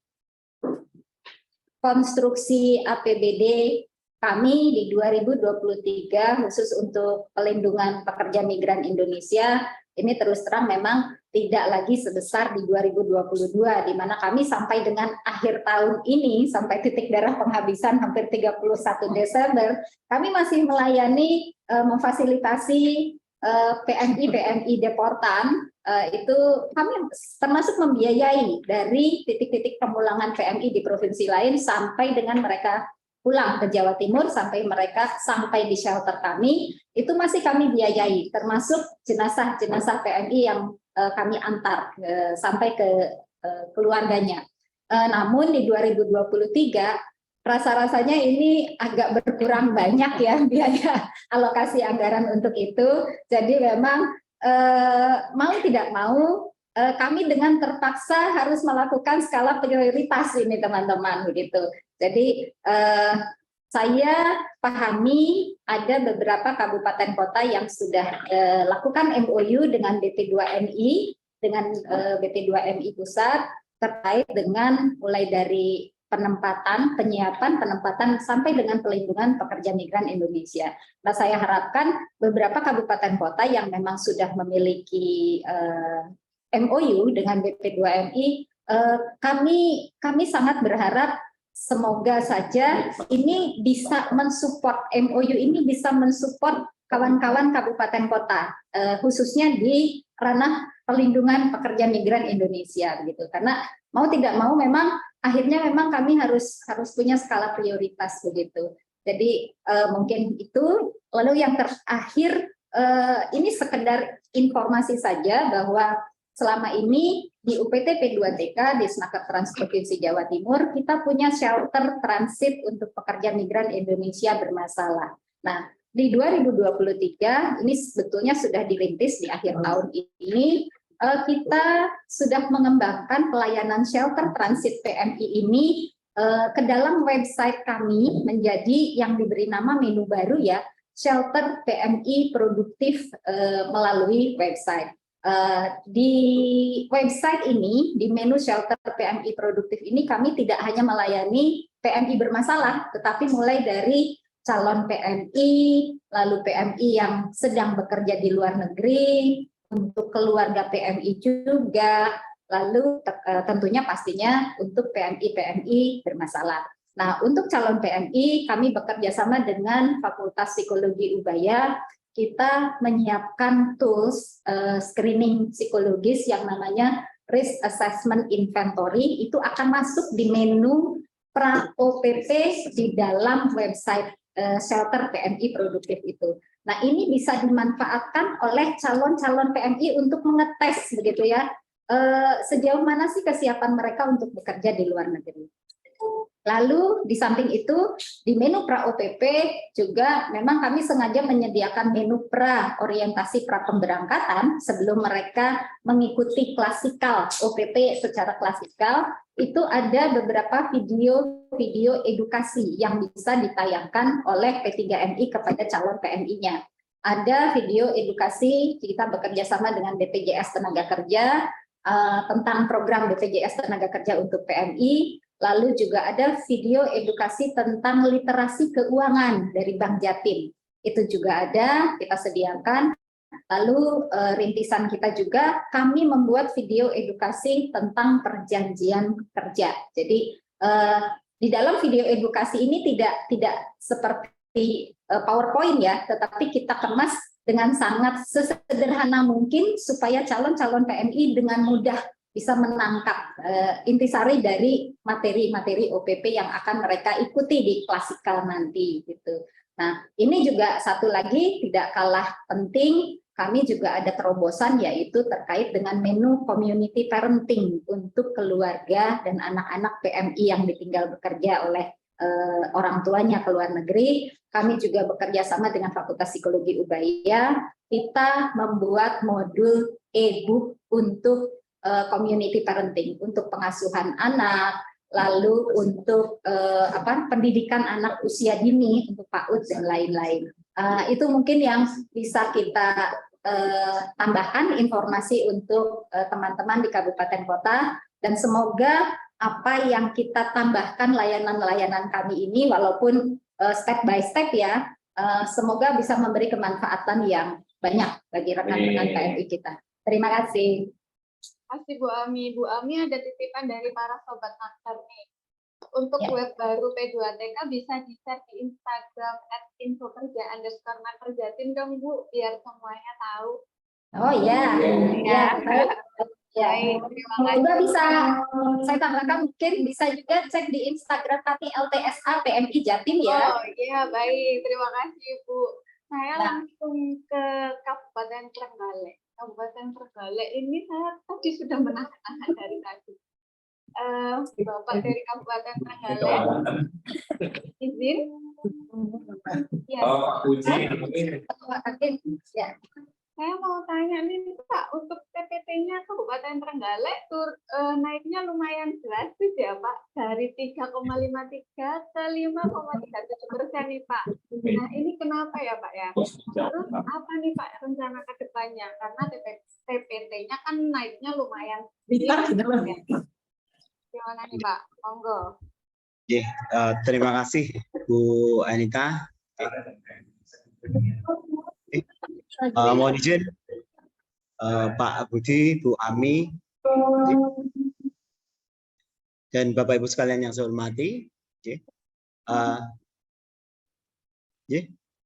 konstruksi APBD kami di 2023 khusus untuk pelindungan pekerja migran Indonesia ini terus terang memang tidak lagi sebesar di 2022, di mana kami sampai dengan akhir tahun ini, sampai titik darah penghabisan hampir 31 Desember, kami masih melayani, memfasilitasi PMI deportan, itu kami termasuk membiayai dari titik-titik pemulangan PMI di provinsi lain sampai dengan mereka pulang ke Jawa Timur sampai mereka sampai di shelter kami, itu masih kami biayai, termasuk jenazah-jenazah PMI yang kami antar sampai ke keluarganya. Namun di 2023 rasa-rasanya ini agak berkurang banyak ya biaya alokasi anggaran untuk itu. Jadi memang mau tidak mau kami dengan terpaksa harus melakukan skala prioritas ini teman-teman begitu. Jadi saya pahami ada beberapa kabupaten kota yang sudah lakukan MOU dengan BP2MI, dengan BP2MI pusat terkait dengan mulai dari penempatan sampai dengan pelindungan pekerja migran Indonesia. Nah, saya harapkan beberapa kabupaten kota yang memang sudah memiliki MOU dengan BP2MI, kami sangat berharap semoga saja ini bisa mensupport MOU ini bisa mensupport kawan-kawan kabupaten kota, khususnya di ranah pelindungan pekerja migran Indonesia, begitu. Karena mau tidak mau memang akhirnya memang kami harus punya skala prioritas begitu. Jadi mungkin itu. Lalu yang terakhir ini sekedar informasi saja bahwa selama ini di UPT P2TK di Disnaker Trans Provinsi Jawa Timur kita punya shelter transit untuk pekerja migran Indonesia bermasalah. Nah, di 2023 ini sebetulnya sudah dirintis di akhir tahun ini, kita sudah mengembangkan pelayanan shelter transit PMI ini ke dalam website kami menjadi yang diberi nama menu baru ya, Shelter PMI Produktif melalui website. Di website ini, di menu shelter PMI produktif ini, kami tidak hanya melayani PMI bermasalah, tetapi mulai dari calon PMI, lalu PMI yang sedang bekerja di luar negeri, untuk keluarga PMI juga, lalu tentunya pastinya untuk PMI bermasalah. Nah, untuk calon PMI, kami bekerja sama dengan Fakultas Psikologi Ubaya. Kita menyiapkan tools screening psikologis yang namanya Risk Assessment Inventory. Itu akan masuk di menu pra-OPP di dalam website shelter PMI produktif itu. Nah, ini bisa dimanfaatkan oleh calon-calon PMI untuk mengetes begitu ya, sejauh mana sih kesiapan mereka untuk bekerja di luar negeri. Lalu di samping itu di menu pra-OPP juga memang kami sengaja menyediakan menu orientasi pra pemberangkatan sebelum mereka mengikuti klasikal OPP secara klasikal. Itu ada beberapa video edukasi yang bisa ditayangkan oleh P3MI kepada calon PMI-nya. Ada video edukasi, kita bekerja sama dengan BPJS Tenaga Kerja tentang program BPJS Tenaga Kerja untuk PMI. Lalu juga ada video edukasi tentang literasi keuangan dari Bank Jatim. Itu juga ada, kita sediakan. Lalu rintisan kita juga, kami membuat video edukasi tentang perjanjian kerja. Jadi di dalam video edukasi ini tidak seperti PowerPoint ya, tetapi kita kemas dengan sangat sesederhana mungkin supaya calon-calon PMI dengan mudah bisa menangkap intisari dari materi-materi OPP yang akan mereka ikuti di klasikal nanti gitu. Nah, ini juga satu lagi tidak kalah penting, kami juga ada terobosan yaitu terkait dengan menu community parenting untuk keluarga dan anak-anak PMI yang ditinggal bekerja oleh orang tuanya ke luar negeri. Kami juga bekerja sama dengan Fakultas Psikologi Ubaya. Kita membuat modul e-book untuk community parenting, untuk pengasuhan anak, lalu untuk pendidikan anak usia dini, untuk PAUD dan lain-lain. Itu mungkin yang bisa kita tambahkan informasi untuk teman-teman di kabupaten kota, dan semoga apa yang kita tambahkan layanan-layanan kami ini, walaupun step by step ya, semoga bisa memberi kemanfaatan yang banyak bagi rekan-rekan PMI kita. Terima kasih. Terima kasih Bu Ami. Bu Ami ada titipan dari para sobat master nih. Untuk web baru P2TK bisa di-share di Instagram @infokerja_makerjatim dong Bu, biar semuanya tahu. Oh iya. Ya. Ya, juga bisa saya tambahkan, mungkin bisa juga cek di Instagram kami LTSA PMI Jatim ya. Oh iya, baik, terima kasih Bu. Saya langsung ke Kabupaten Trenggalek. Kabupaten Trenggalek ini saya tadi sudah menahan dari tadi. Bapak dari Kabupaten Trenggalek, izin? Ya. Oh, Uji. Ya. Saya mau tanya nih Pak, untuk TPT-nya Kabupaten Trenggalek naiknya lumayan drastis ya Pak, dari 3,53 ke 5,37% nih Pak. Nah ini kenapa ya Pak ya? Terus apa nih Pak rencana ke depannya? Karena TPT-nya kan naiknya lumayan. Gimana nih Pak? Monggo. Terima kasih Bu Anita. Mohon izin Pak Budi, Bu Ami, dan Bapak Ibu sekalian yang saya hormati.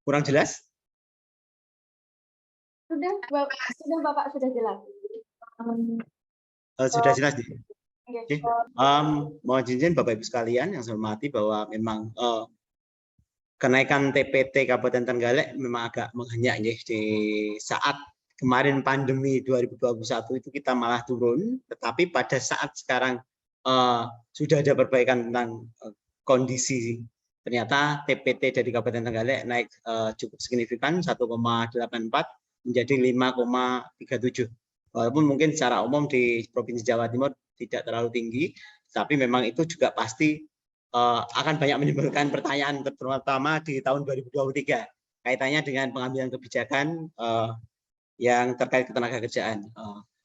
Kurang jelas? Sudah Bapak sudah jelas. Sudah jelas. Mohon izin Bapak Ibu sekalian yang saya hormati bahwa memang kenaikan TPT Kabupaten Trenggalek memang agak menghenyak di saat kemarin pandemi 2021 itu kita malah turun, tetapi pada saat sekarang sudah ada perbaikan tentang kondisi, ternyata TPT dari Kabupaten Trenggalek naik cukup signifikan 1,84 menjadi 5,37. Walaupun mungkin secara umum di Provinsi Jawa Timur tidak terlalu tinggi, tapi memang itu juga pasti akan banyak menimbulkan pertanyaan, terutama di tahun 2023 kaitannya dengan pengambilan kebijakan yang terkait ketenagakerjaan.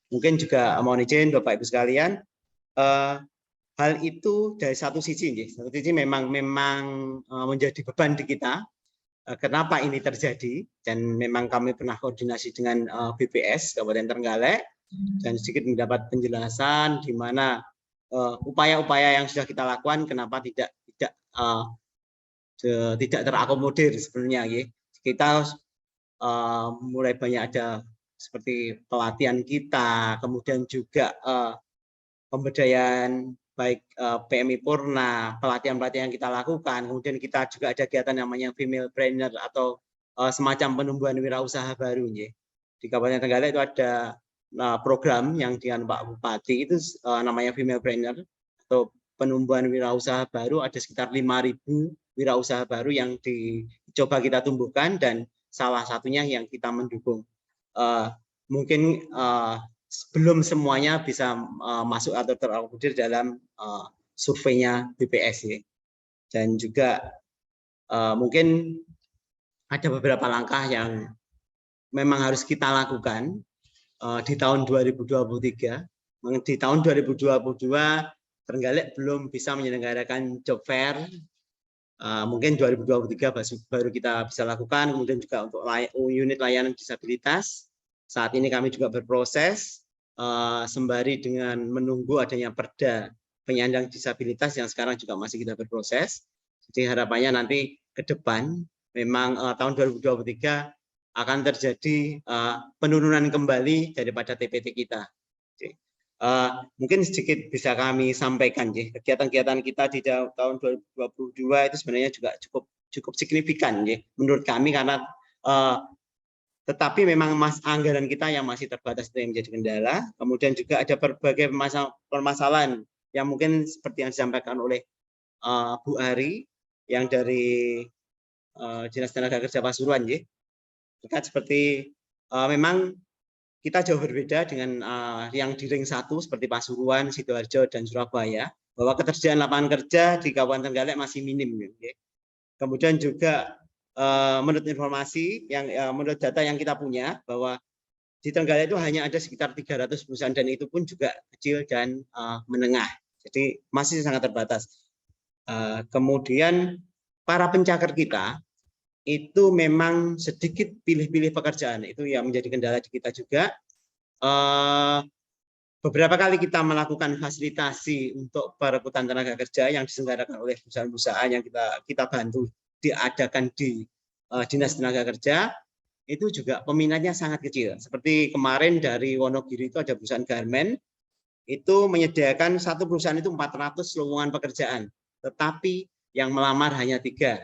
Mungkin juga mohon izin Bapak Ibu sekalian, hal itu dari satu sisi memang menjadi beban di kita. Kenapa ini terjadi, dan memang kami pernah koordinasi dengan BPS Kabupaten Trenggalek dan sedikit mendapat penjelasan di mana upaya-upaya yang sudah kita lakukan kenapa tidak terakomodir sebenarnya ya. Kita mulai banyak ada seperti pelatihan kita, kemudian juga pemberdayaan baik PMI Purna, pelatihan-pelatihan yang kita lakukan, kemudian kita juga ada kegiatan namanya female trainer atau semacam penumbuhan wirausaha baru. Di Kabupaten Trenggalek itu ada program yang dengan Pak Bupati itu namanya female trainer atau penumbuhan wirausaha baru, ada sekitar 5.000 wirausaha baru yang dicoba kita tumbuhkan dan salah satunya yang kita mendukung. Mungkin belum semuanya bisa masuk atau terakomodir dalam surveinya BPS ya. Dan juga mungkin ada beberapa langkah yang memang harus kita lakukan di tahun 2023. Di tahun 2022 Trenggalek belum bisa menyelenggarakan job fair. Mungkin 2023 baru kita bisa lakukan. Kemudian juga untuk unit layanan disabilitas. Saat ini kami juga berproses sembari dengan menunggu adanya perda penyandang disabilitas yang sekarang juga masih kita berproses. Jadi harapannya nanti ke depan memang tahun 2023 akan terjadi penurunan kembali daripada TPT kita. Mungkin sedikit bisa kami sampaikan ya, kegiatan-kegiatan kita di tahun 2022 itu sebenarnya juga cukup signifikan ya, menurut kami karena tetapi memang anggaran kita yang masih terbatas itu yang menjadi kendala. Kemudian juga ada berbagai permasalahan yang mungkin seperti yang disampaikan oleh Bu Ari yang dari Dinas Tenaga Kerja Pasuruan ya. Terkait seperti memang kita jauh berbeda dengan yang di ring 1 seperti Pasuruan, Sidoarjo dan Surabaya, bahwa ketersediaan lapangan kerja di Kabupaten Trenggalek masih minim ya. Kemudian juga menurut informasi yang menurut data yang kita punya bahwa di Trenggalek itu hanya ada sekitar 300 perusahaan dan itu pun juga kecil dan menengah. Jadi masih sangat terbatas. Kemudian para pencakar kita itu memang sedikit pilih-pilih pekerjaan, itu yang menjadi kendala di kita juga. Beberapa kali kita melakukan fasilitasi untuk perekrutan tenaga kerja yang diselenggarakan oleh perusahaan-perusahaan yang kita bantu diadakan di Dinas Tenaga Kerja, itu juga peminatnya sangat kecil. Seperti kemarin dari Wonogiri itu ada perusahaan garmen, itu menyediakan satu perusahaan itu 400 lowongan pekerjaan, tetapi yang melamar hanya 3.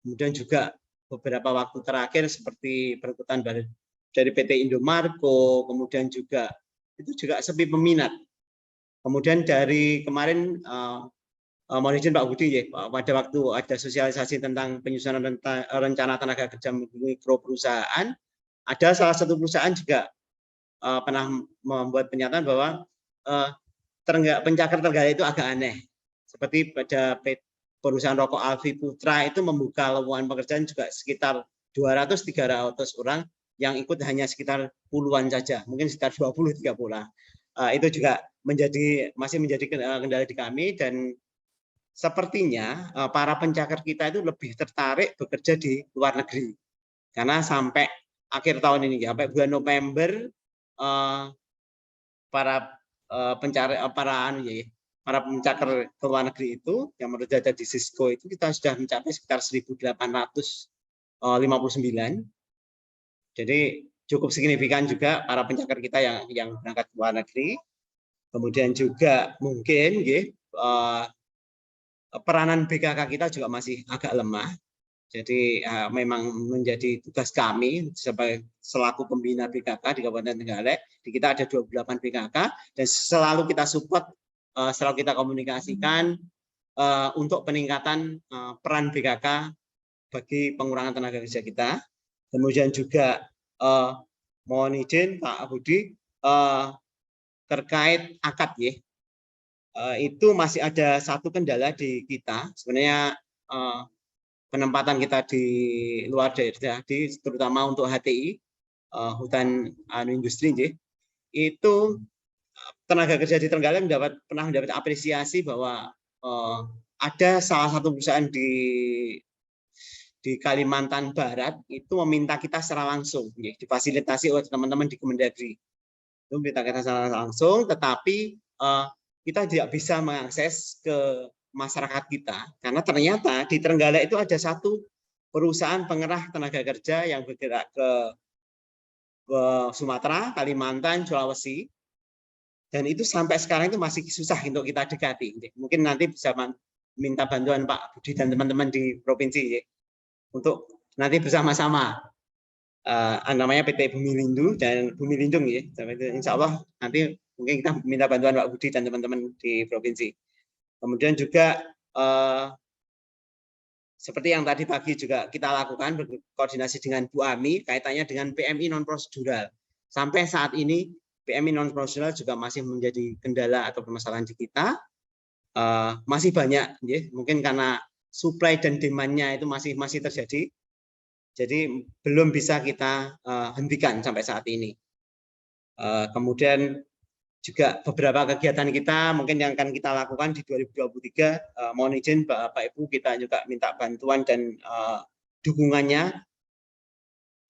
Kemudian juga beberapa waktu terakhir seperti perekrutan dari PT Indomarko, kemudian juga itu juga sepi peminat. Kemudian dari kemarin mohon izin Pak Budi ya, pada waktu ada sosialisasi tentang penyusunan rencana tenaga kerja mikro perusahaan, ada salah satu perusahaan juga pernah membuat pernyataan bahwa pencakar Trenggalek itu agak aneh. Seperti pada perusahaan rokok Alfi Putra itu membuka lowongan pekerjaan juga sekitar 200-300 orang, yang ikut hanya sekitar puluhan saja, mungkin sekitar 20-30 lah. Itu juga masih menjadi kendala di kami, dan sepertinya para pencakar kita itu lebih tertarik bekerja di luar negeri, karena sampai akhir tahun ini, sampai bulan November, para pencakar ke luar negeri itu yang menurut data di Cisco itu kita sudah mencapai sekitar 1.859. Jadi cukup signifikan juga para pencakar kita yang berangkat ke luar negeri. Kemudian juga mungkin peranan BKK kita juga masih agak lemah. Jadi memang menjadi tugas kami sebagai selaku pembina BKK di Kabupaten Trenggalek. Di kita ada 28 BKK dan selalu kita support, selalu kita komunikasikan untuk peningkatan peran BKK bagi pengurangan tenaga kerja kita. Kemudian juga mohon izin Pak Budi terkait akad ya. Itu masih ada satu kendala di kita, sebenarnya penempatan kita di luar daerah, terutama untuk HTI, hutan industri itu tenaga kerja di Trenggalek pernah mendapat apresiasi bahwa ada salah satu perusahaan di Kalimantan Barat itu meminta kita secara langsung, difasilitasi oleh teman-teman di Kemendagri. Itu meminta kita secara langsung, tetapi kita tidak bisa mengakses ke masyarakat kita karena ternyata di Trenggalek itu ada satu perusahaan pengerah tenaga kerja yang bergerak ke Sumatera, Kalimantan, Sulawesi, dan itu sampai sekarang itu masih susah untuk kita dekati. Mungkin nanti bisa minta bantuan Pak Budi dan teman-teman di provinsi untuk nanti bersama-sama namanya PT Bumi Lindu dan Bumi Lindung insya Allah nanti mungkin kita minta bantuan Pak Budi dan teman-teman di provinsi. Kemudian juga seperti yang tadi pagi juga kita lakukan berkoordinasi dengan Bu Ami kaitannya dengan PMI non prosedural. Sampai saat ini PMI non prosedural juga masih menjadi kendala atau permasalahan di kita. Masih banyak, mungkin karena supply dan demand-nya itu masih terjadi. Jadi belum bisa kita hentikan sampai saat ini. Kemudian juga beberapa kegiatan kita mungkin yang akan kita lakukan di 2023, mohon izin Bapak Ibu kita juga minta bantuan dan dukungannya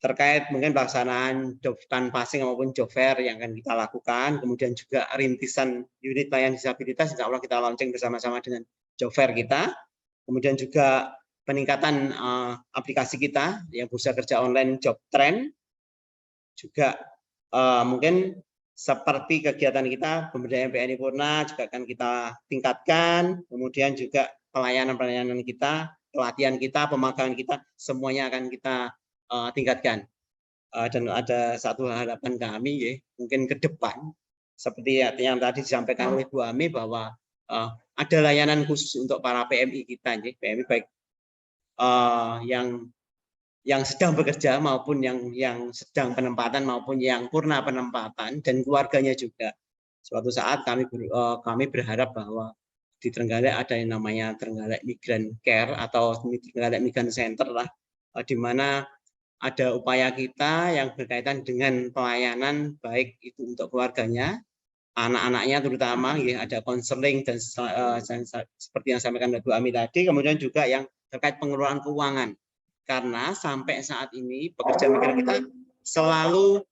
terkait mungkin pelaksanaan job canvassing maupun job fair yang akan kita lakukan, kemudian juga rintisan unit layanan disabilitas, insya Allah kita launching bersama-sama dengan job fair kita, kemudian juga peningkatan aplikasi kita yang bursa kerja online job trend, juga mungkin seperti kegiatan kita pemberdayaan PNI Purna juga akan kita tingkatkan, kemudian juga pelayanan kita, pelatihan kita, pemagangan kita, semuanya akan kita tingkatkan. Dan ada satu harapan kami mungkin ke depan seperti yang tadi disampaikan oleh Bu Ami bahwa ada layanan khusus untuk para PMI kita, PMI baik yang sedang bekerja maupun yang sedang penempatan maupun yang purna penempatan dan keluarganya juga. Suatu saat kami berharap bahwa di Trenggalek ada yang namanya Trenggalek Migrant Care atau Trenggalek Migrant Center lah, di mana ada upaya kita yang berkaitan dengan pelayanan baik itu untuk keluarganya, anak-anaknya terutama, ada konseling dan seperti yang disampaikan Bu Ami tadi, kemudian juga yang terkait pengelolaan keuangan. Karena sampai saat ini pekerja migran kita selalu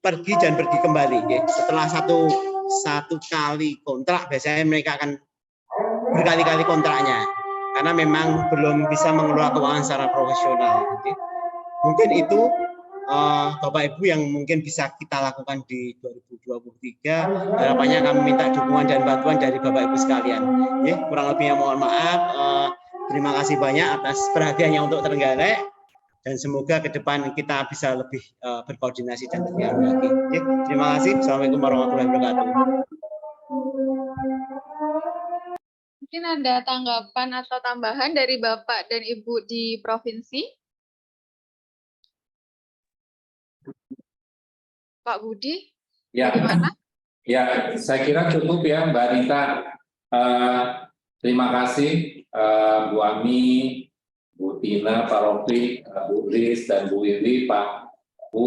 pergi dan pergi kembali. Setelah satu kali kontrak, biasanya mereka akan berkali-kali kontraknya. Karena memang belum bisa mengelola keuangan secara profesional. Mungkin itu Bapak Ibu yang mungkin bisa kita lakukan di 2023. Harapannya kami minta dukungan dan bantuan dari Bapak Ibu sekalian. Kurang lebihnya mohon maaf. Terima kasih banyak atas perhatiannya untuk Trenggalek dan semoga ke depan kita bisa lebih berkoordinasi dan berdialog lagi. Terima kasih. Assalamualaikum warahmatullahi wabarakatuh. Mungkin ada tanggapan atau tambahan dari Bapak dan Ibu di provinsi? Pak Budi, bagaimana? Ya, saya kira cukup ya Mbak Anita. Terima kasih Bu Ami, Bu Tina, Pak Rofi, Bu Riz, dan Bu Wiwi, Bu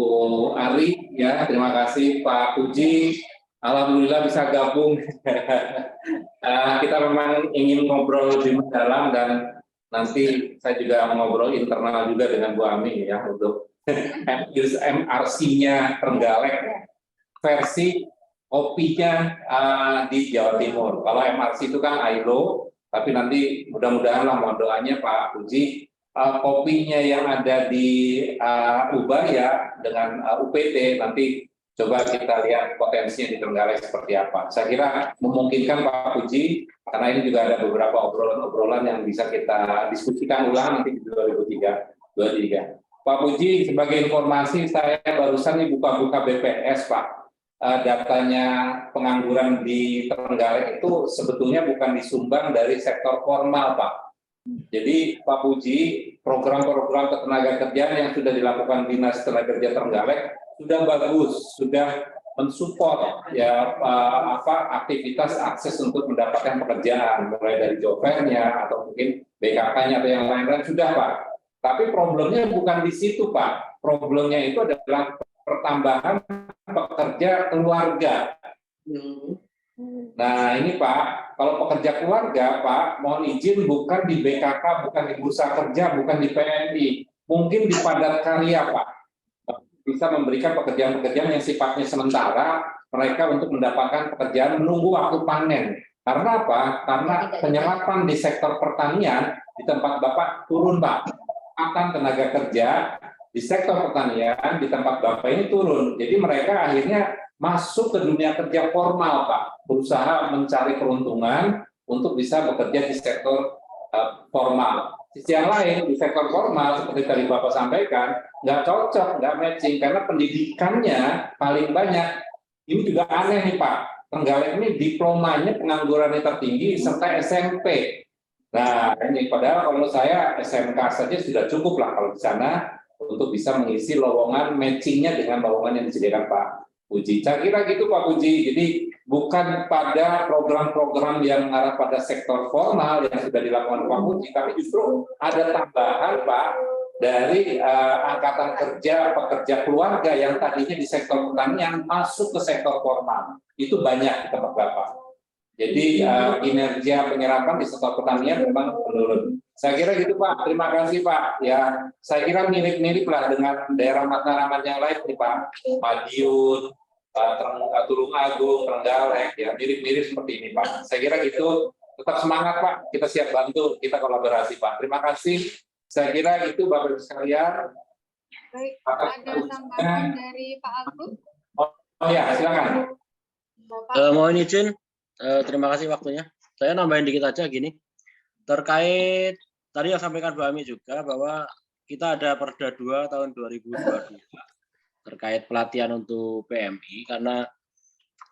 Ari, ya terima kasih Pak Puji. Alhamdulillah bisa gabung. Kita memang ingin ngobrol lebih mendalam dan nanti saya juga ngobrol internal juga dengan Bu Ami ya untuk MRC-nya Trenggalek versi OP-nya di Jawa Timur. Kalau MRC itu kan ILO, tapi nanti mudah-mudahan lah mohon doanya Pak Puji, OP-nya yang ada di Ubaya dengan UPT nanti coba kita lihat potensinya di Trenggalek seperti apa. Saya kira memungkinkan Pak Puji, karena ini juga ada beberapa obrolan-obrolan yang bisa kita diskusikan ulang nanti di 2023. Pak Puji, sebagai informasi saya barusan nih buka-buka BPS Pak. Datanya pengangguran di Trenggalek itu sebetulnya bukan disumbang dari sektor formal Pak. Jadi Pak Puji, program-program ketenagakerjaan yang sudah dilakukan Dinas Tenaga Kerja Trenggalek sudah bagus, sudah mensupport ya aktivitas akses untuk mendapatkan pekerjaan, mulai dari job fair-nya atau mungkin BKK-nya atau yang lain-lain sudah Pak. Tapi problemnya bukan di situ Pak. problemnya itu adalah pertambahan pekerja keluarga. Nah ini Pak, kalau pekerja keluarga Pak, mohon izin bukan di BKK, bukan di Bursa Kerja, bukan di PNI, mungkin di padat karya Pak. Bisa memberikan pekerjaan-pekerjaan yang sifatnya sementara, mereka untuk mendapatkan pekerjaan menunggu waktu panen. Karena apa? Karena penyerapan di sektor pertanian di tempat Bapak turun Pak. Angkatan tenaga kerja di sektor pertanian di tempat Bapak ini turun. Jadi mereka akhirnya masuk ke dunia kerja formal Pak, berusaha mencari peruntungan untuk bisa bekerja di sektor formal. Sisi yang lain di sektor formal seperti tadi Bapak sampaikan nggak cocok, nggak matching karena pendidikannya paling banyak. Ini juga aneh nih Pak, Trenggalek ini diplomanya penganggurannya tertinggi serta SMP. Nah ini padahal kalau saya SMK saja sudah cukup lah kalau di sana untuk bisa mengisi lowongan matchingnya dengan lowongan yang disediakan Pak Puji. Saya kira gitu Pak Puji. Jadi bukan pada program-program yang mengarah pada sektor formal yang sudah dilakukan Pak Puji, tapi justru ada tambahan Pak dari angkatan kerja pekerja keluarga yang tadinya di sektor pertanian masuk ke sektor formal. Itu banyak di tempat Bapak. Jadi kinerja penyerapan di sektor pertanian memang menurun. Saya kira gitu Pak. Terima kasih Pak. Ya, saya kira mirip-mirip lah dengan daerah Mataraman yang lain nih Pak. Madiun, Tulungagung, Trenggalek, ya mirip-mirip seperti ini Pak. Saya kira gitu. Tetap semangat Pak. Kita siap bantu. Kita kolaborasi Pak. Terima kasih. Saya kira itu Bapak Ibu sekalian. Baik, ada tambahan dari Pak Agus? Oh ya, silakan. Mohon izin. Terima kasih waktunya. Saya nambahin dikit aja gini. Terkait tadi yang sampaikan Bu Ami juga bahwa kita ada Perda 2 tahun 2022 terkait pelatihan untuk PMI karena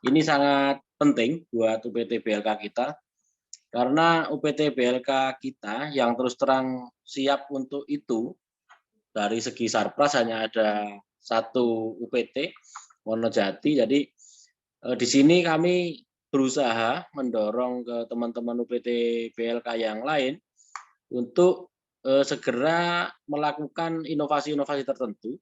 ini sangat penting buat UPT BLK kita karena UPT BLK kita yang terus terang siap untuk itu dari segi Sarpras hanya ada satu UPT Wonojati. Jadi di sini kami berusaha mendorong ke teman-teman UPT BLK yang lain untuk segera melakukan inovasi-inovasi tertentu.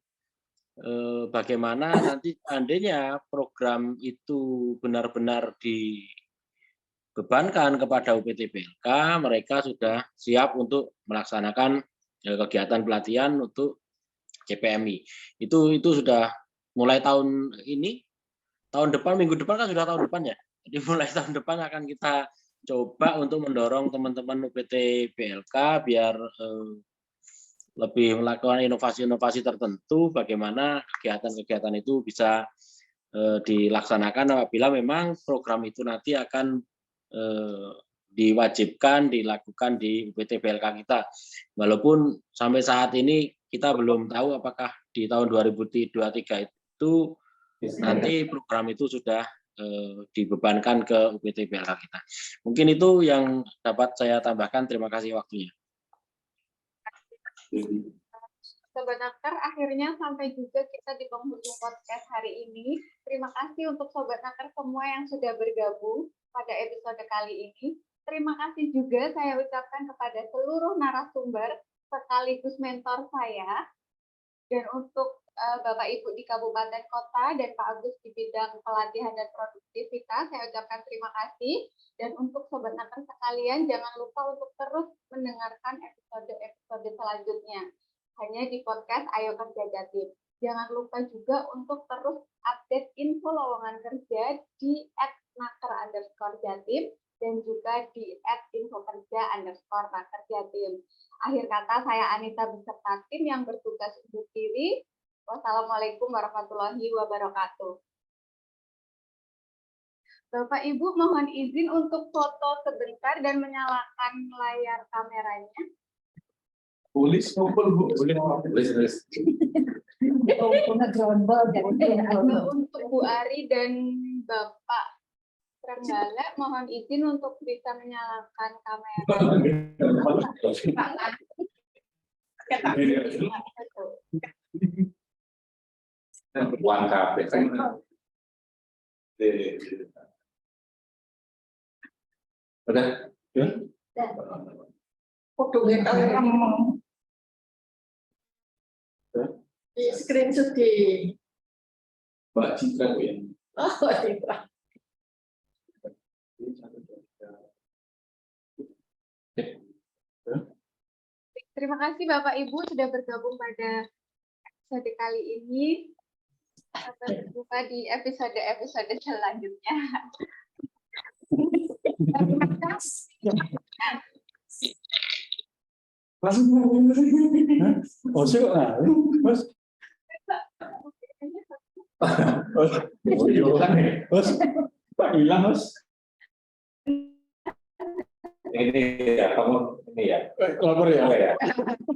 Bagaimana nanti seandainya program itu benar-benar dibebankan kepada UPT BLK, mereka sudah siap untuk melaksanakan kegiatan pelatihan untuk CPMI. Itu sudah mulai tahun ini, tahun depan, minggu depan kan sudah tahun depan ya. Jadi mulai tahun depan akan kita coba untuk mendorong teman-teman UPT BLK biar lebih melakukan inovasi-inovasi tertentu bagaimana kegiatan-kegiatan itu bisa dilaksanakan apabila memang program itu nanti akan diwajibkan dilakukan di UPT BLK kita. Walaupun sampai saat ini kita belum tahu apakah di tahun 2023 itu nanti program itu sudah dibebankan ke UPT BLK kita. Mungkin itu yang dapat saya tambahkan. Terima kasih waktunya. Sobat Naker, akhirnya sampai juga kita di penghujung podcast hari ini. Terima kasih untuk Sobat Naker semua yang sudah bergabung pada episode kali ini. Terima kasih juga saya ucapkan kepada seluruh narasumber sekaligus mentor saya. Dan untuk Bapak Ibu di Kabupaten Kota dan Pak Agus di bidang pelatihan dan produktivitas, saya ucapkan terima kasih. Dan untuk Sobat Naker sekalian, jangan lupa untuk terus mendengarkan episode-episode selanjutnya. Hanya di podcast Ayo Kerja Jatim. Jangan lupa juga untuk terus update info lowongan kerja di @naker_jatim dan juga di @infokerja_nakerjatim. Akhir kata, saya Anita beserta tim yang bertugas undur diri. Wassalamualaikum warahmatullahi wabarakatuh. Bapak Ibu mohon izin untuk foto sebentar dan menyalakan layar kameranya. Boleh ngumpul Bu, boleh. Untuk Bu Ari dan Bapak Trenggalek mohon izin untuk bisa menyalakan kamera. Uang kafe. Udah? Foto kita Di screenshot di Mbak Citra Bu ya. oh Citra. Terima kasih Bapak Ibu sudah bergabung pada episode kali ini. Sampai berjumpa di episode-episode selanjutnya. Terima kasih. Oh, sih kok nggak? Mas. Oh, hilang ya, Mas. Pak hilang, Mas. Ini ya, kamu ini ya. Lapor ya. Oh, ya.